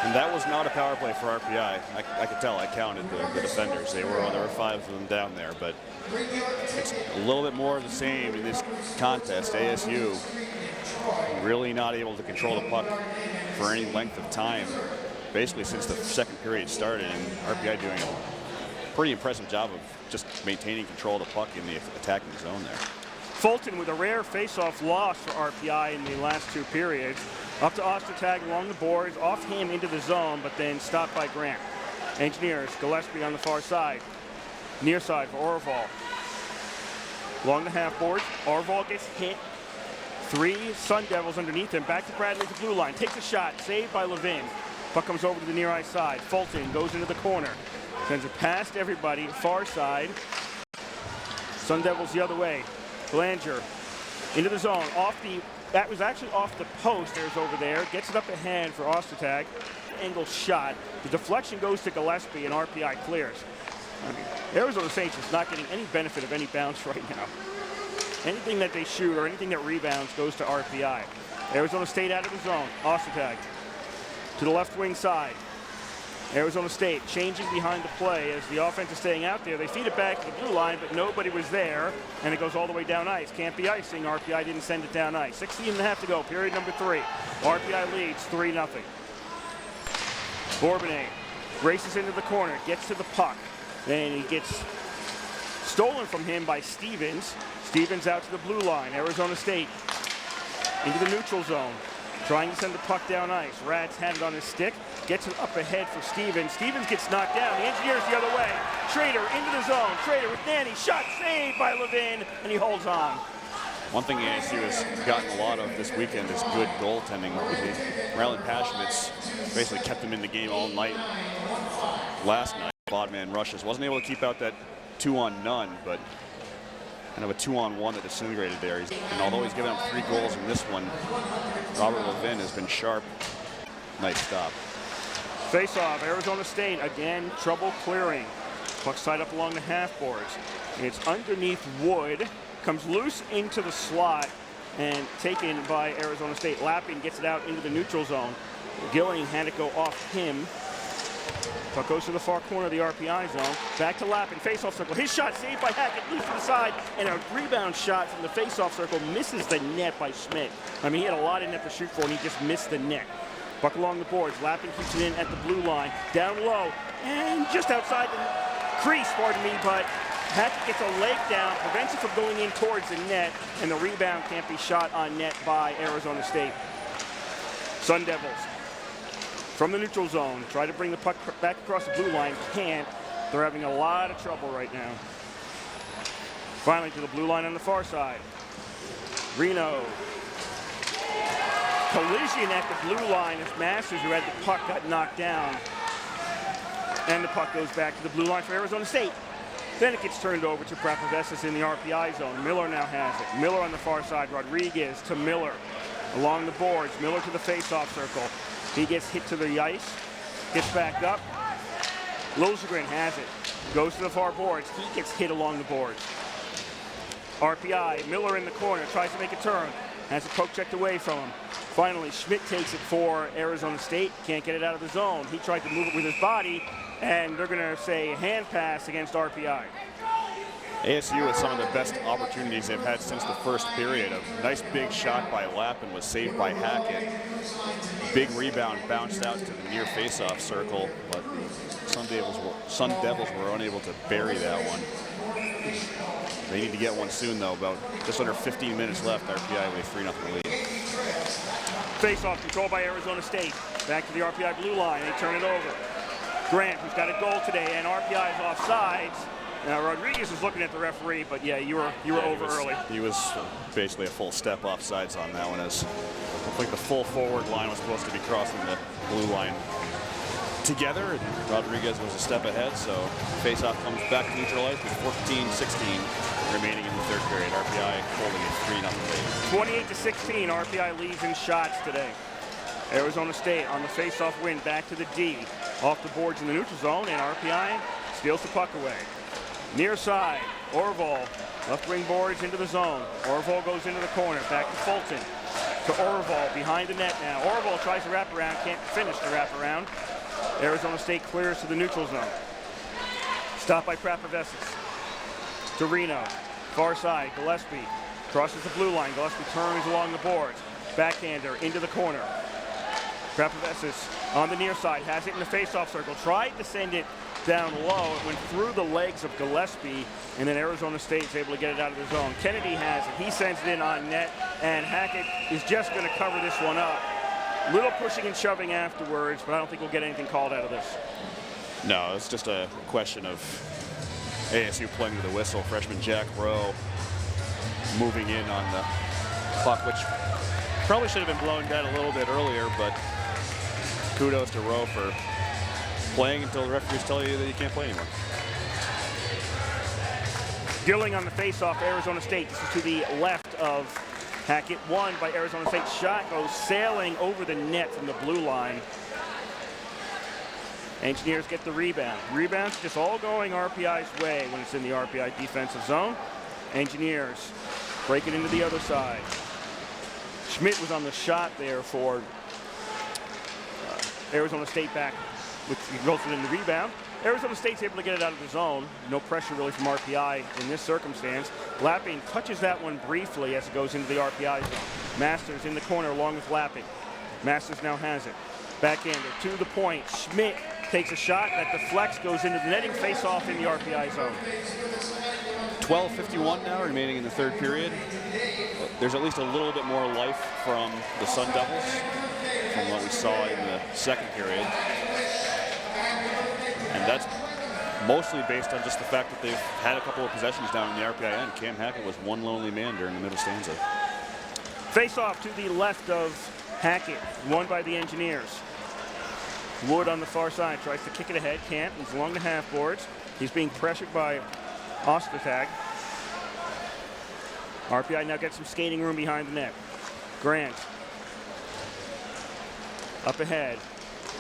B: And that was not a power play for RPI. I could tell. I counted the defenders. There were 5 of them down there, but it's a little bit more of the same in this contest. ASU really not able to control the puck for any length of time, basically since the second period started, and RPI doing a pretty impressive job of just maintaining control of the puck in the attacking zone there.
C: Fulton with a rare face-off loss for RPI in the last 2 periods. Up to Ostertag along the boards, off him into the zone, but then stopped by Grant. Engineers, Gillespie on the far side. Near side for Orval. Along the half boards, Orval gets hit. 3 Sun Devils underneath him. Back to Bradley at the blue line. Takes a shot, saved by Levin. Puck comes over to the near ice side. Fulton goes into the corner. Sends it past everybody, far side. Sun Devils the other way. Belanger into the zone. That was actually off the post. There's over there. Gets it up ahead for Ostertag. Angle shot. The deflection goes to Gillespie and RPI clears. I mean, Arizona State is not getting any benefit of any bounce right now. Anything that they shoot or anything that rebounds goes to RPI. Arizona State out of the zone. Ostertag to the left wing side. Arizona State changing behind the play as the offense is staying out there. They feed it back to the blue line, but nobody was there, and it goes all the way down ice. Can't be icing. RPI didn't send it down ice. 16.5 to go, period number 3. RPI leads 3-0. Bourbonnais races into the corner, gets to the puck. Then he gets stolen from him by Stevens. Stevens out to the blue line. Arizona State into the neutral zone. Trying to send the puck down ice. Rats had it on his stick. Gets it up ahead for Stevens. Stevens gets knocked down. The Engineers the other way. Schrader into the zone. Schrader with Nanny. Shot saved by Levin, and he holds on.
B: One thing ASU has gotten a lot of this weekend is good goaltending. Ryland Paschmitz basically kept them in the game all night last night. Odd man rushes. Wasn't able to keep out that 2-on-none, but kind of a 2-on-1 that disintegrated there. And although he's given up 3 goals in this one, Robert Levin has been sharp. Nice stop.
C: Face-off, Arizona State, again, trouble clearing. Puck's tied up along the half boards. It's underneath Wood, comes loose into the slot, and taken by Arizona State. Lappin gets it out into the neutral zone. Gilling had it go off him. Puck goes to the far corner of the RPI zone. Back to Lappin, face-off circle. His shot saved by Hackett, loose to the side, and a rebound shot from the face-off circle misses the net by Schmidt. I mean, he had a lot of net to shoot for, and he just missed the net. Puck along the boards. Lappin keeps it in at the blue line. Down low, and just outside the crease, pardon me, but Hackett gets a leg down, prevents it from going in towards the net, and the rebound can't be shot on net by Arizona State. Sun Devils from the neutral zone, try to bring the puck back across the blue line, can't. They're having a lot of trouble right now. Finally to the blue line on the far side. Reno. Collision at the blue line as Masters, who had the puck, got knocked down. And the puck goes back to the blue line for Arizona State. Then it gets turned over to Prapavesis in the RPI zone. Miller now has it. Miller on the far side. Rodriguez to Miller. Along the boards. Miller to the face-off circle. He gets hit to the ice. Gets back up. Losegren has it. Goes to the far boards. He gets hit along the boards. RPI. Miller in the corner. Tries to make a turn. Has a poke checked away from him. Finally, Schmidt takes it for Arizona State. Can't get it out of the zone. He tried to move it with his body, and they're going to say hand pass against RPI.
B: ASU with some of the best opportunities they've had since the first period. A nice big shot by Lappin was saved by Hackett. Big rebound bounced out to the near face-off circle, but Sun Devils were unable to bury that one. They need to get one soon, though. About just under 15 minutes left. RPI with a 3-0 lead.
C: Face-off controlled by Arizona State. Back to the RPI blue line. They turn it over. Grant, who's got a goal today, and RPI is offsides. Now Rodriguez is looking at the referee, but yeah, you were over early.
B: He was basically a full step offsides on that one, as I think the full forward line was supposed to be crossing the blue line together, and Rodriguez was a step ahead, so face-off comes back to neutral ice with 14-16 remaining in the third period. RPI holding a 3-0 lead.
C: 28-16, RPI leads in shots today. Arizona State on the face-off win back to the D. Off the boards in the neutral zone, and RPI steals the puck away. Near side, Orval, left wing boards into the zone. Orval goes into the corner, back to Fulton. To Orval, behind the net now. Orval tries to wrap around, can't finish the wrap around. Arizona State clears to the neutral zone. Stopped by Prapavesis. To Reno, far side, Gillespie. Crosses the blue line, Gillespie turns along the boards. Backhander into the corner. Prapavesis on the near side, has it in the face-off circle. Tried to send it down low. It went through the legs of Gillespie, and then Arizona State's able to get it out of the zone. Kennedy has it. He sends it in on net, and Hackett is just going to cover this one up. Little pushing and shoving afterwards, but I don't think we'll get anything called out of this.
B: No, it's just a question of ASU playing with the whistle. Freshman Jack Rowe moving in on the puck, which probably should have been blown down a little bit earlier, but kudos to Rowe for playing until the referees tell you that you can't play anymore.
C: Gilling on the face-off, Arizona State. This is to the left of Hackett. Won by Arizona State. Shot goes sailing over the net from the blue line. Engineers get the rebound. Rebounds just all going RPI's way when it's in the RPI defensive zone. Engineers break it into the other side. Schmidt was on the shot there for Arizona State back, which resulted in the rebound. Arizona State's able to get it out of the zone. No pressure really from RPI in this circumstance. Lapping touches that one briefly as it goes into the RPI zone. Masters in the corner along with Lapping. Masters now has it. Backhander to the point. Schmidt takes a shot that deflects, goes into the netting, face-off in the RPI zone.
B: 12:51 now remaining in the third period. There's at least a little bit more life from the Sun Devils from what we saw in the second period. And that's mostly based on just the fact that they've had a couple of possessions down in the RPI end. Cam Hackett was one lonely man during the middle stanza.
C: Face-off to the left of Hackett, won by the Engineers. Wood on the far side tries to kick it ahead, can't. He's along the half boards. He's being pressured by Ostertag. RPI now gets some skating room behind the net. Grant. Up ahead.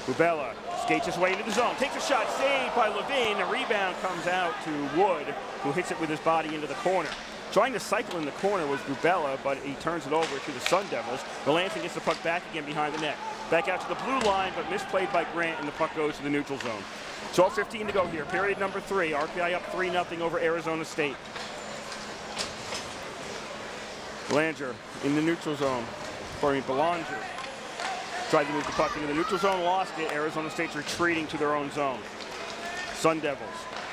C: Bubella skates his way into the zone. Takes a shot, saved by Levin. A rebound comes out to Wood, who hits it with his body into the corner. Trying to cycle in the corner was Bubella, but he turns it over to the Sun Devils. Melanson gets the puck back again behind the net. Back out to the blue line, but misplayed by Grant, and the puck goes to the neutral zone. 12:15 to go here. Period number 3. RPI up 3-0 over Arizona State. Belanger in the neutral zone. Belanger tried to move the puck into the neutral zone, lost it. Arizona State's retreating to their own zone. Sun Devils.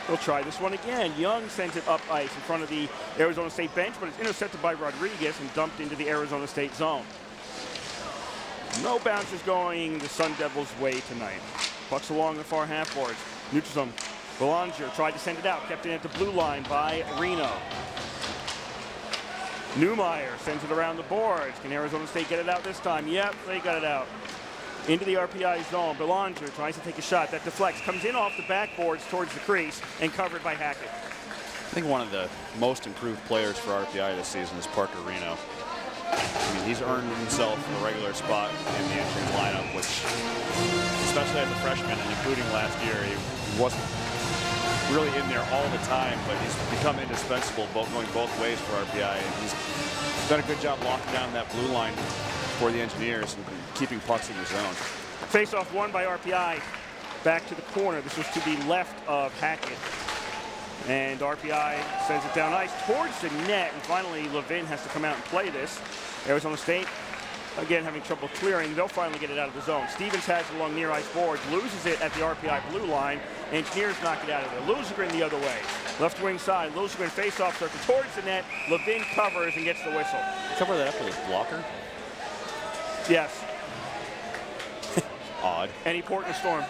C: They'll try this one again. Young sends it up ice in front of the Arizona State bench, but it's intercepted by Rodriguez and dumped into the Arizona State zone. No bounces going the Sun Devils' way tonight. Pucks along the far half boards. Neutral zone. Belanger tried to send it out, kept it at the blue line by Reno. Newmeyer sends it around the boards. Can Arizona State get it out this time? Yep, they got it out. Into the RPI zone. Belanger tries to take a shot. That deflects. Comes in off the backboards towards the crease and covered by Hackett.
B: I think one of the most improved players for RPI this season is Parker Reno. I mean, he's earned himself a regular spot in the Engineers lineup, which, especially as a freshman and including last year, he wasn't really in there all the time, but he's become indispensable, going both ways for RPI, and he's done a good job locking down that blue line for the Engineers and keeping pucks in the zone.
C: Face-off won by RPI. Back to the corner. This was to the left of Hackett. And RPI sends it down ice towards the net, and finally Levin has to come out and play this. Arizona State, again, having trouble clearing. They'll finally get it out of the zone. Stevens has it along near ice boards, loses it at the RPI blue line. Engineers knock it out of there. Liljegren the other way. Left wing side. Liljegren face-off circle towards the net. Levin covers and gets the whistle.
B: Cover that up with his blocker?
C: Yes.
B: Odd.
C: Any port in a storm.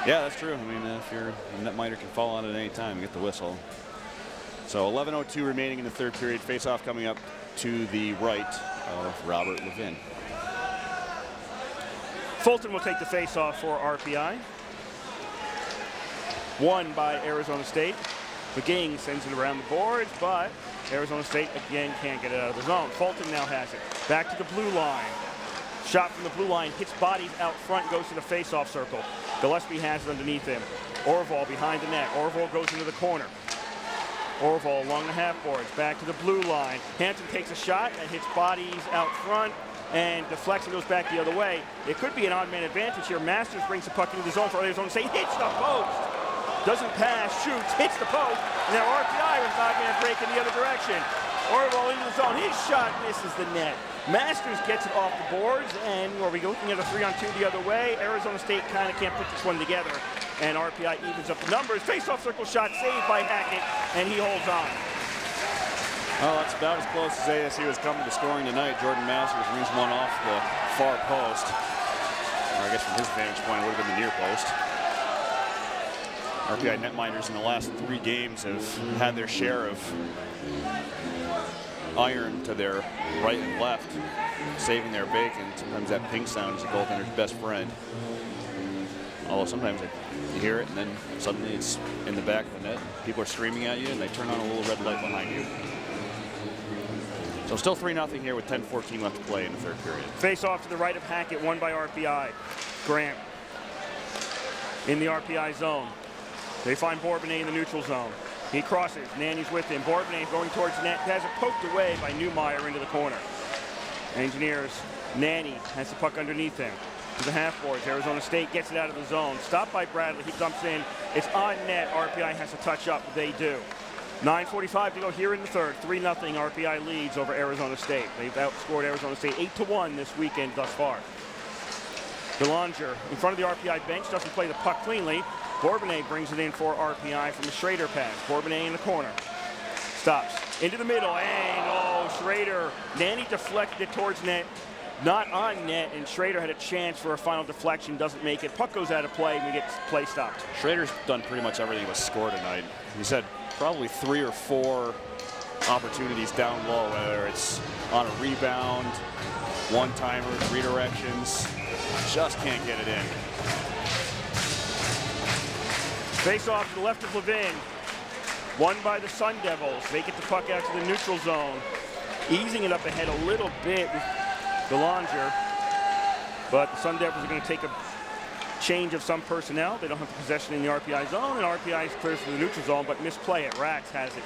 B: Yeah, that's true. I mean, if your netminder can fall on it at any time, get the whistle. So 11:02 remaining in the third period. Face-off coming up to the right of Robert Levin.
C: Fulton will take the face-off for RPI. Won by Arizona State. McGing sends it around the boards, but Arizona State again can't get it out of the zone. Fulton now has it. Back to the blue line. Shot from the blue line, hits bodies out front, goes to the face-off circle. Gillespie has it underneath him. Orval behind the net. Orval goes into the corner. Orval along the half boards, back to the blue line. Hampton takes a shot and hits bodies out front and deflects and goes back the other way. It could be an odd man advantage here. Masters brings the puck into the zone for Arizona State, hits the post. Doesn't pass, shoots, hits the post. And now RPI with an odd man break in the other direction. Orval into the zone, his shot misses the net. Masters gets it off the boards, and are we looking at a 3-on-2 the other way? Arizona State kind of can't put this one together, and RPI evens up the numbers. Face-off circle shot saved by Hackett, and he holds on.
B: Well, that's about as close as ASU has come to scoring tonight. Jordan Masters rings one off the far post. Or I guess from his vantage point, it would have been the near post. RPI netminders in the last 3 games have had their share of iron to their right and left, saving their bacon. Sometimes that ping sound is a goaltender's best friend. Although sometimes you hear it and then suddenly it's in the back of the net. People are screaming at you and they turn on a little red light behind you. So still 3-0 here with 10:14 left to play in the third period.
C: Face off to the right of Hackett, won by RPI. Grant in the RPI zone. They find Bourbonnais in the neutral zone. He crosses, Nanny's with him. Bourbonnais going towards the net, has it poked away by Newmeyer into the corner. Engineers, Nanny has the puck underneath him. To the half boards, Arizona State gets it out of the zone. Stopped by Bradley, he dumps in. It's on net, RPI has to touch up, they do. 9:45 to go here in the third. 3-0 RPI leads over Arizona State. They've outscored Arizona State 8-1 this weekend thus far. Belanger in front of the RPI bench, doesn't play the puck cleanly. Bourbonnais brings it in for RPI from the Schrader pass. Bourbonnais in the corner. Stops. Into the middle, and Schrader. Nanny deflected it towards net. Not on net, and Schrader had a chance for a final deflection, doesn't make it. Puck goes out of play, and we get play stopped.
B: Schrader's done pretty much everything but score tonight. He's had probably 3 or 4 opportunities down low, whether it's on a rebound, one-timers, redirections. Just can't get it in.
C: Face off to the left of Levin. Won by the Sun Devils. They get the puck out to the neutral zone. Easing it up ahead a little bit with Belanger. But the Sun Devils are going to take a change of some personnel. They don't have the possession in the RPI zone, and RPI clears to the neutral zone, but misplay it. Rats has it.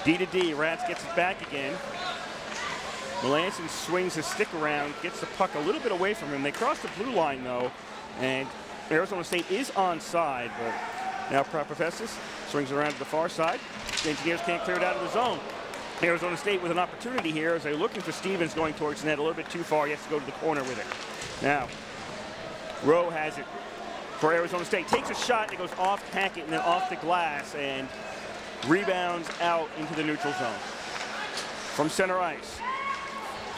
C: D to D. Rats gets it back again. Melanson swings his stick around, gets the puck a little bit away from him. They cross the blue line, though, and Arizona State is onside, but now Professis swings around to the far side. The Engineers can't clear it out of the zone. Arizona State with an opportunity here as they're looking for Stevens going towards the net a little bit too far. He has to go to the corner with it. Now, Rowe has it for Arizona State. Takes a shot, and it goes off Hackett and then off the glass and rebounds out into the neutral zone. From center ice.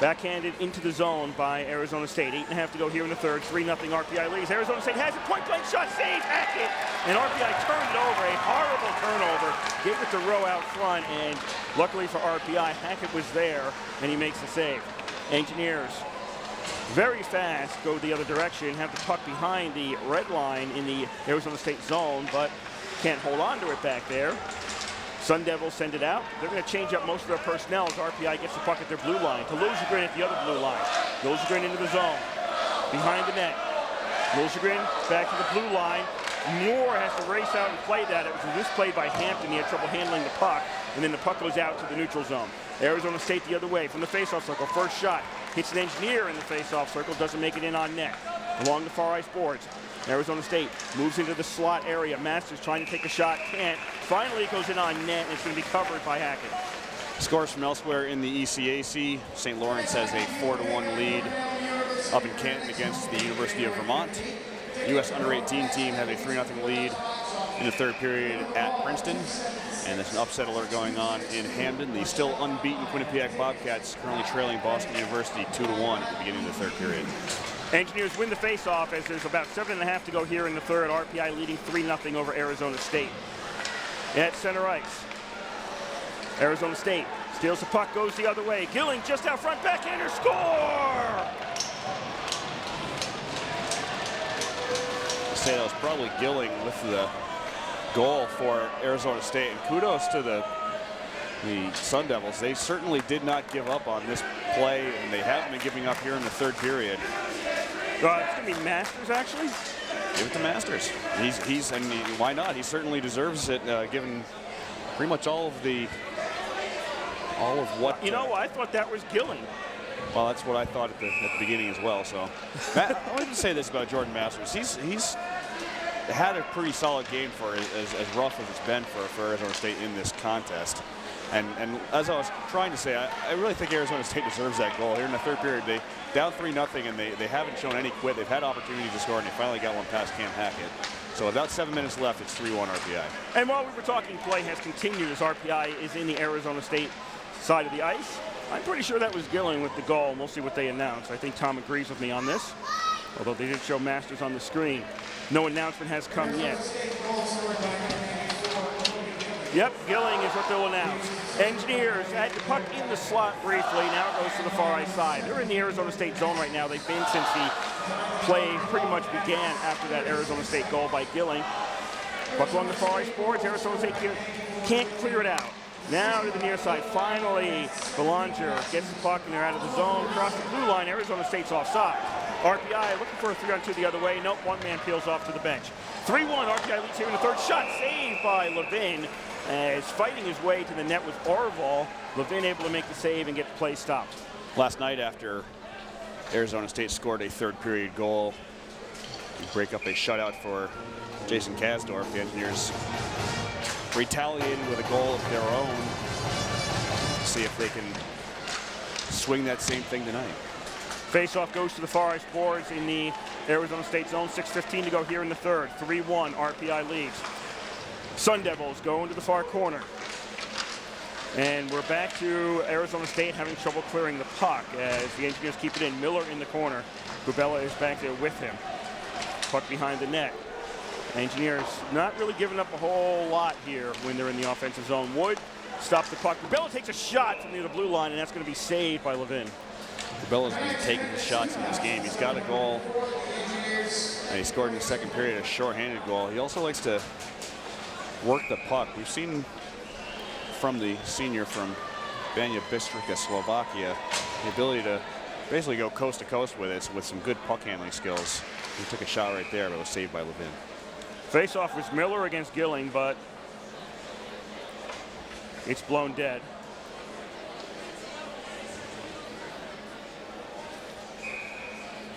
C: Backhanded into the zone by Arizona State. 8.5 to go here in the third. 3-0 RPI leads. Arizona State has a point-blank shot. Save Hackett. And RPI turned it over. A horrible turnover. Gave it to Rowe out front. And luckily for RPI, Hackett was there. And he makes the save. Engineers, very fast, go the other direction. Have the puck behind the red line in the Arizona State zone. But can't hold on to it back there. Sun Devils send it out. They're going to change up most of their personnel as RPI gets the puck at their blue line. To Losegren at the other blue line. Losegren into the zone. Behind the net. Losegren back to the blue line. Moore has to race out and play that. It was misplayed by Hampton. He had trouble handling the puck. And then the puck goes out to the neutral zone. Arizona State the other way from the faceoff circle. First shot. Hits an Engineer in the faceoff circle. Doesn't make it in on net. Along the far ice boards. Arizona State moves into the slot area. Masters trying to take a shot, can't. Finally it goes in on net, and it's going to be covered by Hackett.
B: Scores from elsewhere in the ECAC. St. Lawrence has a 4-1 lead up in Canton against the University of Vermont. U.S. under-18 team have a 3-0 lead in the third period at Princeton. And there's an upset alert going on in Hamden. The still unbeaten Quinnipiac Bobcats currently trailing Boston University 2-1 at the beginning of the third period.
C: Engineers win the face-off as there's about 7.5 to go here in the third. RPI leading 3-0 over Arizona State. At center ice, Arizona State steals the puck, goes the other way. Gilling just out front, backhander, score!
B: I'd say that was probably Gilling with the goal for Arizona State. And kudos to the Sun Devils. They certainly did not give up on this play, and they haven't been giving up here in the third period.
C: It's going to be Masters, actually.
B: Give it to Masters. I mean, why not? He certainly deserves it, given pretty much all of what.
C: You know, I thought that was Gilling.
B: Well, that's what I thought at the beginning as well. So, I wanted to say this about Jordan Masters. He's had a pretty solid game for as rough as it's been for Arizona State in this contest. And as I was trying to say, I really think Arizona State deserves that goal. Here in the third period, they down 3-0, and they haven't shown any quit. They've had opportunities to score, and they finally got one past Cam Hackett. So about 7 minutes left, it's 3-1 RPI.
C: And while we were talking, play has continued as RPI is in the Arizona State side of the ice. I'm pretty sure that was Gilling with the goal, and we'll see what they announce. I think Tom agrees with me on this, although they did show Masters on the screen. No announcement has come yet. Yep, Gilling is what they'll announce. Engineers had the puck in the slot briefly. Now it goes to the far right side. They're in the Arizona State zone right now. They've been since the play pretty much began after that Arizona State goal by Gilling. Puck along the far right boards. Arizona State can't clear it out. Now to the near side. Finally, Belanger gets the puck and they're out of the zone. Across the blue line, Arizona State's offside. RPI looking for a 3-on-2 the other way. Nope, one man peels off to the bench. 3-1, RPI leads here in the third. Shot saved by Levin. As fighting his way to the net with Orval. Levin able to make the save and get the play stopped.
B: Last night, after Arizona State scored a third period goal, break up a shutout for Jason Kasdorf, the Engineers retaliated with a goal of their own. See if they can swing that same thing tonight.
C: Faceoff goes to the far ice boards in the Arizona State zone. 6:15 to go here in the third. 3-1, RPI leads. Sun Devils go into the far corner. And we're back to Arizona State having trouble clearing the puck as the Engineers keep it in. Miller in the corner. Bubella is back there with him. Puck behind the net. Engineers not really giving up a whole lot here when they're in the offensive zone. Wood stops the puck. Bubella takes a shot from near the blue line, and that's going to be saved by Levin.
B: Bubella's been taking the shots in this game. He's got a goal, and he scored in the second period, a shorthanded goal. He also likes to work the puck. We've seen from the senior from Banja Bystrica, Slovakia, the ability to basically go coast to coast with it with some good puck handling skills. He took a shot right there, but it was saved by Levin.
C: Faceoff was Miller against Gilling, but it's blown dead.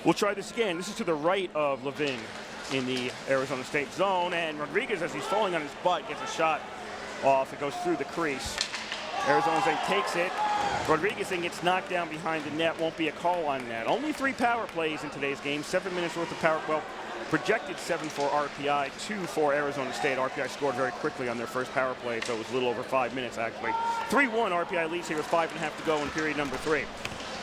C: We'll try this again. This is to the right of Levin in the Arizona State zone, and Rodriguez, as he's falling on his butt, gets a shot off. It goes through the crease. Arizona State takes it. Rodriguez then gets knocked down behind the net. Won't be a call on that. Only 3 power plays in today's game. 7 minutes worth of power. Well, projected 7 for RPI, 2 for Arizona State. RPI scored very quickly on their first power play, so it was a little over 5 minutes actually. 3-1, RPI leads here with 5.5 to go in period number 3.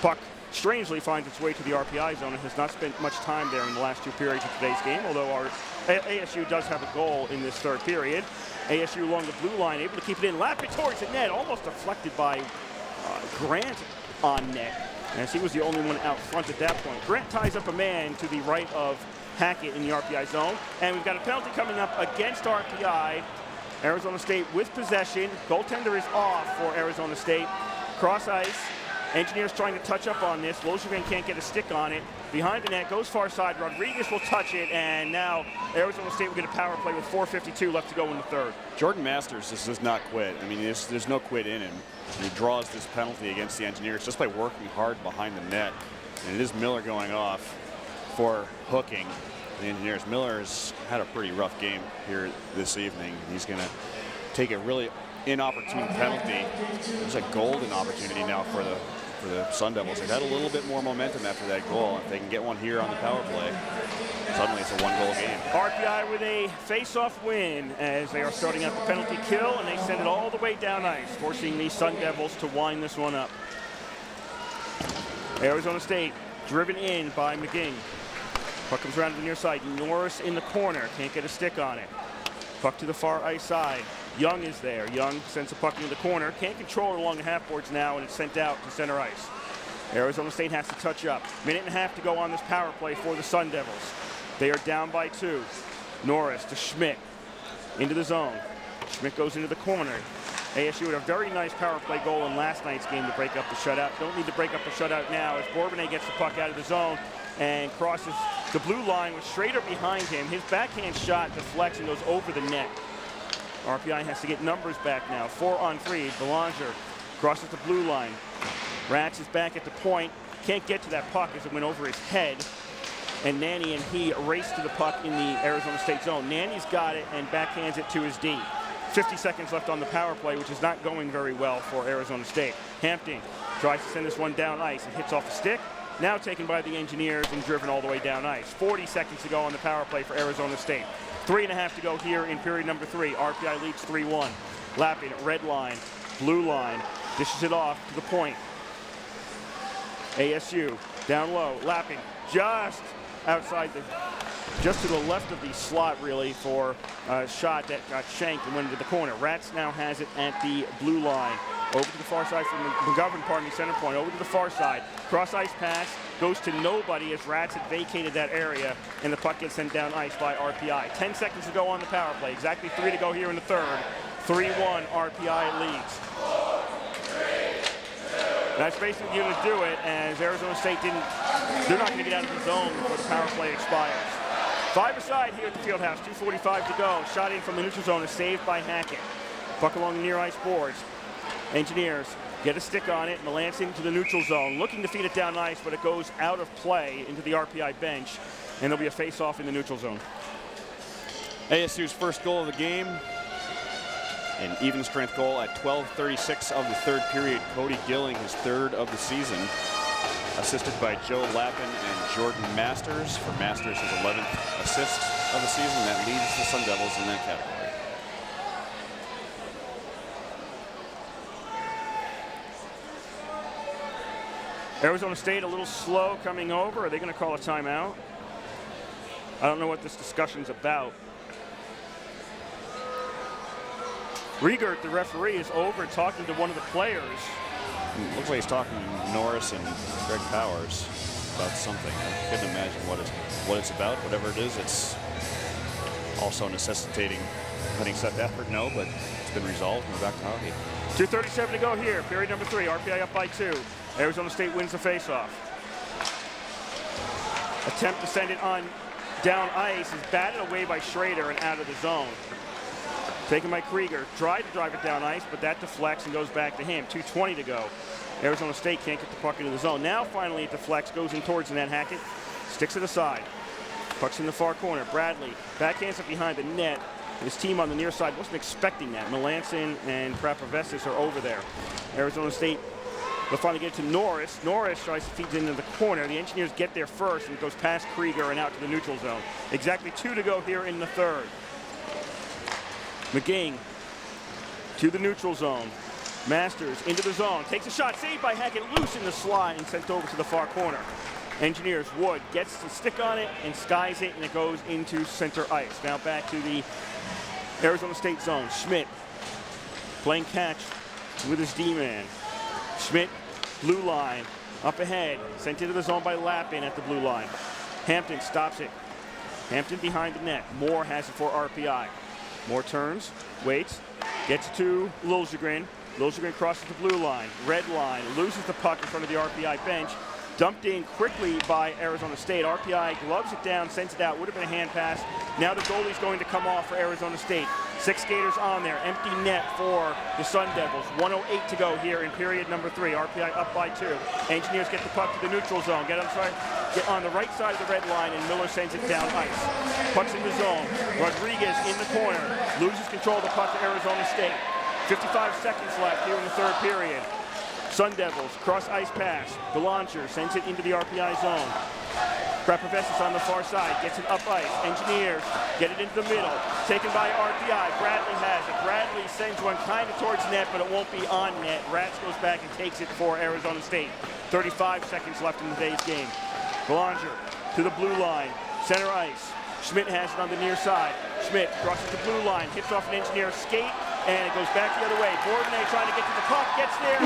C: Puck strangely finds its way to the RPI zone and has not spent much time there in the last 2 periods of today's game, although our ASU does have a goal in this third period. ASU along the blue line, able to keep it in, lap it towards the net, almost deflected by Grant on net, as he was the only one out front at that point. Grant ties up a man to the right of Hackett in the RPI zone, and we've got a penalty coming up against RPI. Arizona State with possession. Goaltender is off for Arizona State. Cross ice. Engineers trying to touch up on this. Lozigan can't get a stick on it. Behind the net, goes far side. Rodriguez will touch it, and now Arizona State will get a power play with 4:52 left to go in the third.
B: Jordan Masters just does not quit. I mean, there's no quit in him. He draws this penalty against the Engineers just by working hard behind the net. And it is Miller going off for hooking the Engineers. Miller has had a pretty rough game here this evening. He's going to take a really inopportune penalty. It's a golden opportunity now for the Sun Devils. They've had a little bit more momentum after that goal. If they can get one here on the power play, suddenly it's a 1-goal game.
C: RPI with a face-off win as they are starting out the penalty kill, and they send it all the way down ice, forcing the Sun Devils to wind this one up. Arizona State driven in by McGing. Puck comes around to the near side. Norris in the corner. Can't get a stick on it. Puck to the far ice side. Young is there. Young sends the puck into the corner. Can't control it along the half boards now, and it's sent out to center ice. Arizona State has to touch up. 1.5 minutes to go on this power play for the Sun Devils. They are down by 2. Norris to Schmidt. Into the zone. Schmidt goes into the corner. ASU had a very nice power play goal in last night's game to break up the shutout. Don't need to break up the shutout now as Bourbonnais gets the puck out of the zone and crosses the blue line with Schrader behind him. His backhand shot deflects and goes over the net. RPI has to get numbers back now. 4-on-3. Belanger crosses the blue line. Ratz is back at the point. Can't get to that puck as it went over his head. And Nanny and he race to the puck in the Arizona State zone. Nanny's got it and backhands it to his D. 50 seconds left on the power play, which is not going very well for Arizona State. Hampton tries to send this one down ice and hits off a stick. Now taken by the Engineers and driven all the way down ice. 40 seconds to go on the power play for Arizona State. 3.5 to go here in period number 3. RPI leads 3-1. Lapping at red line, blue line. Dishes it off to the point. ASU down low, lapping just outside just to the left of the slot, really, for a shot that got shanked and went into the corner. Rats now has it at the blue line. Over to the far side from McGovern, center point. Over to the far side. Cross ice pass goes to nobody as Rats had vacated that area, and the puck gets sent down ice by RPI. 10 seconds to go on the power play. Exactly 3 to go here in the third. 3-1 RPI leads. That's basically going to do it, as Arizona State they're not going to get out of the zone before the power play expires. 5 aside here at the Fieldhouse, 2:45 to go. Shot in from the neutral zone is saved by Hackett. Puck along the near ice boards. Engineers get a stick on it. Melanson to the neutral zone, looking to feed it down ice, but it goes out of play into the RPI bench, and there'll be a face-off in the neutral zone.
B: ASU's first goal of the game, an even strength goal at 12:36 of the third period. Cody Gilling, his third of the season, assisted by Joe Lappin and Jordan Masters. For Masters, his 11th assist of the season. That leads the Sun Devils in that category.
C: Arizona State a little slow coming over. Are they going to call a timeout? I don't know what this discussion's about. Riegert, the referee, is over talking to one of the players.
B: It looks like he's talking to Norris and Greg Powers about something. I couldn't imagine what it's about. Whatever it is, it's also necessitating letting Seth Effort know, but it's been resolved. We're back to hockey.
C: 2:37 to go here. Period number 3. RPI up by 2. Arizona State wins the faceoff. Attempt to send it on down ice is batted away by Schrader and out of the zone. Taken by Krieger. Tried to drive it down ice, but that deflects and goes back to him. 2:20 to go. Arizona State can't get the puck into the zone. Now finally it deflects, goes in towards the net. Hackett sticks it aside. Puck's in the far corner. Bradley backhands it behind the net. His team on the near side wasn't expecting that. Melanson and Prapavesis are over there. Arizona State will finally get it to Norris. Norris tries to feed it into the corner. The Engineers get there first, and it goes past Krieger and out to the neutral zone. Exactly 2 to go here in the third. McGing to the neutral zone. Masters into the zone. Takes a shot. Saved by Hackett. Loose in the slot and sent over to the far corner. Engineers, Wood gets the stick on it and skies it, and it goes into center ice. Now back to the Arizona State zone. Schmidt playing catch with his D-man. Schmidt, blue line, up ahead. Sent into the zone by Lappin at the blue line. Hampton stops it. Hampton behind the net. Moore has it for RPI. Moore turns, waits, gets to Liljegren. Liljegren crosses the blue line, red line, loses the puck in front of the RPI bench. Dumped in quickly by Arizona State. RPI gloves it down, sends it out. Would have been a hand pass. Now the goalie's going to come off for Arizona State. 6 skaters on there. Empty net for the Sun Devils. 1:08 to go here in period number 3. RPI up by 2. Engineers get the puck to the neutral zone. Get on the right side of the red line, and Miller sends it down ice. Puck's in the zone. Rodriguez in the corner. Loses control of the puck to Arizona State. 55 seconds left here in the third period. Sun Devils, cross ice pass. Belanger sends it into the RPI zone. Prapavesis on the far side, gets it up ice. Engineers get it into the middle. Taken by RPI. Bradley has it. Bradley sends one kind of towards net, but it won't be on net. Rats goes back and takes it for Arizona State. 35 seconds left in today's game. Belanger to the blue line, center ice. Schmidt has it on the near side. Schmidt crosses the blue line, hits off an Engineer skate, and it goes back the other way. Bordonay trying to get to the puck, gets there.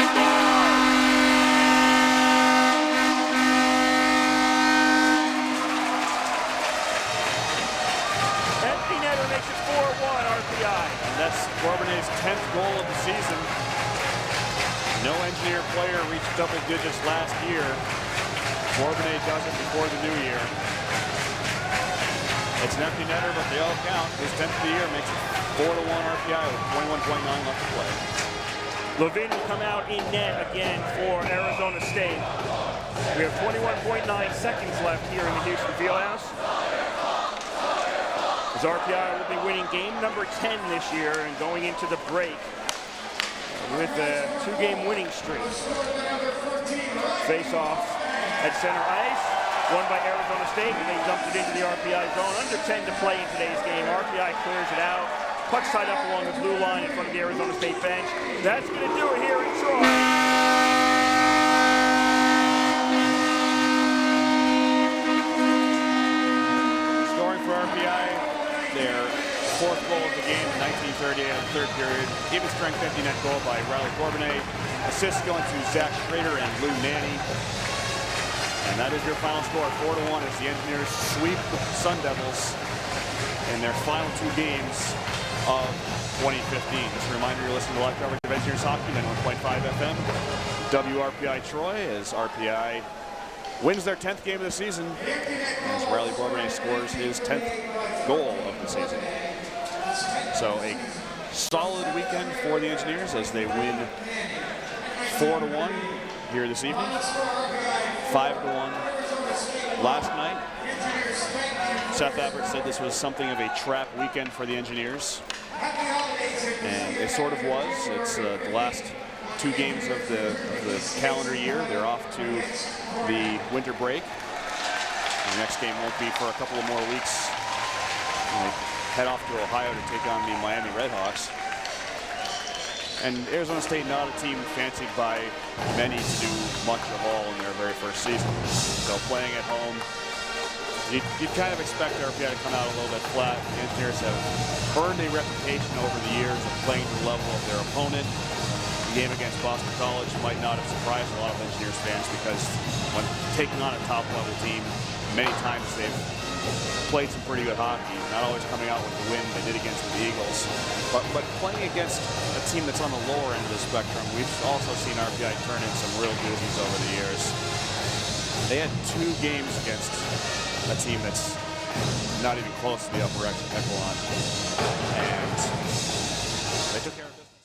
C: Empty netter makes it 4-1 RPI.
B: And that's Bourbonnais' 10th goal of the season. No Engineer player reached double digits last year. Bourbonnais does it before the new year. It's an empty netter, but they all count. His 10th of the year makes it 4-1 RPI with 21.9 left to play.
C: Levin will come out in net again for Arizona State. We have 21.9 seconds left here in the Houston Fieldhouse. As RPI will be winning game number 10 this year and going into the break with a 2-game winning streak. Face off at center ice. Won by Arizona State, and they dumped it into the RPI zone. Under 10 to play in today's game. RPI clears it out. Puck's tied up along the blue line in front of the Arizona State bench. That's going to do it here in Troy.
B: fourth goal of the game in 1938 in the third period. Even strength empty net goal by Riley Bourbonnais. Assists going to Zach Schrader and Lou Nanny. And that is your final score, 4-1, as the Engineers sweep the Sun Devils in their final 2 games of 2015. Just a reminder, you're listening to live coverage of Engineers Hockey, 91.5 FM, WRPI Troy, as RPI wins their 10th game of the season, as Riley Bourbonnais scores his 10th goal of the season. So a solid weekend for the Engineers as they win 4-1 here this evening, 5-1 last night. Seth Abbott said this was something of a trap weekend for the Engineers, and it sort of was. It's the last 2 games of the calendar year. They're off to the winter break. The next game won't be for a couple of more weeks. They head off to Ohio to take on the Miami Redhawks. And Arizona State, not a team fancied by many to do much at all in their very first season. So playing at home, you'd kind of expect RPI to come out a little bit flat. The Engineers have earned a reputation over the years of playing to the level of their opponent. The game against Boston College might not have surprised a lot of Engineers fans because when taking on a top-level team, many times they've played some pretty good hockey, not always coming out with the win they did against the Eagles. But playing against a team that's on the lower end of the spectrum, we've also seen RPI turn in some real doozies over the years. They had 2 games against a team that's not even close to the upper echelon, and they took care of business.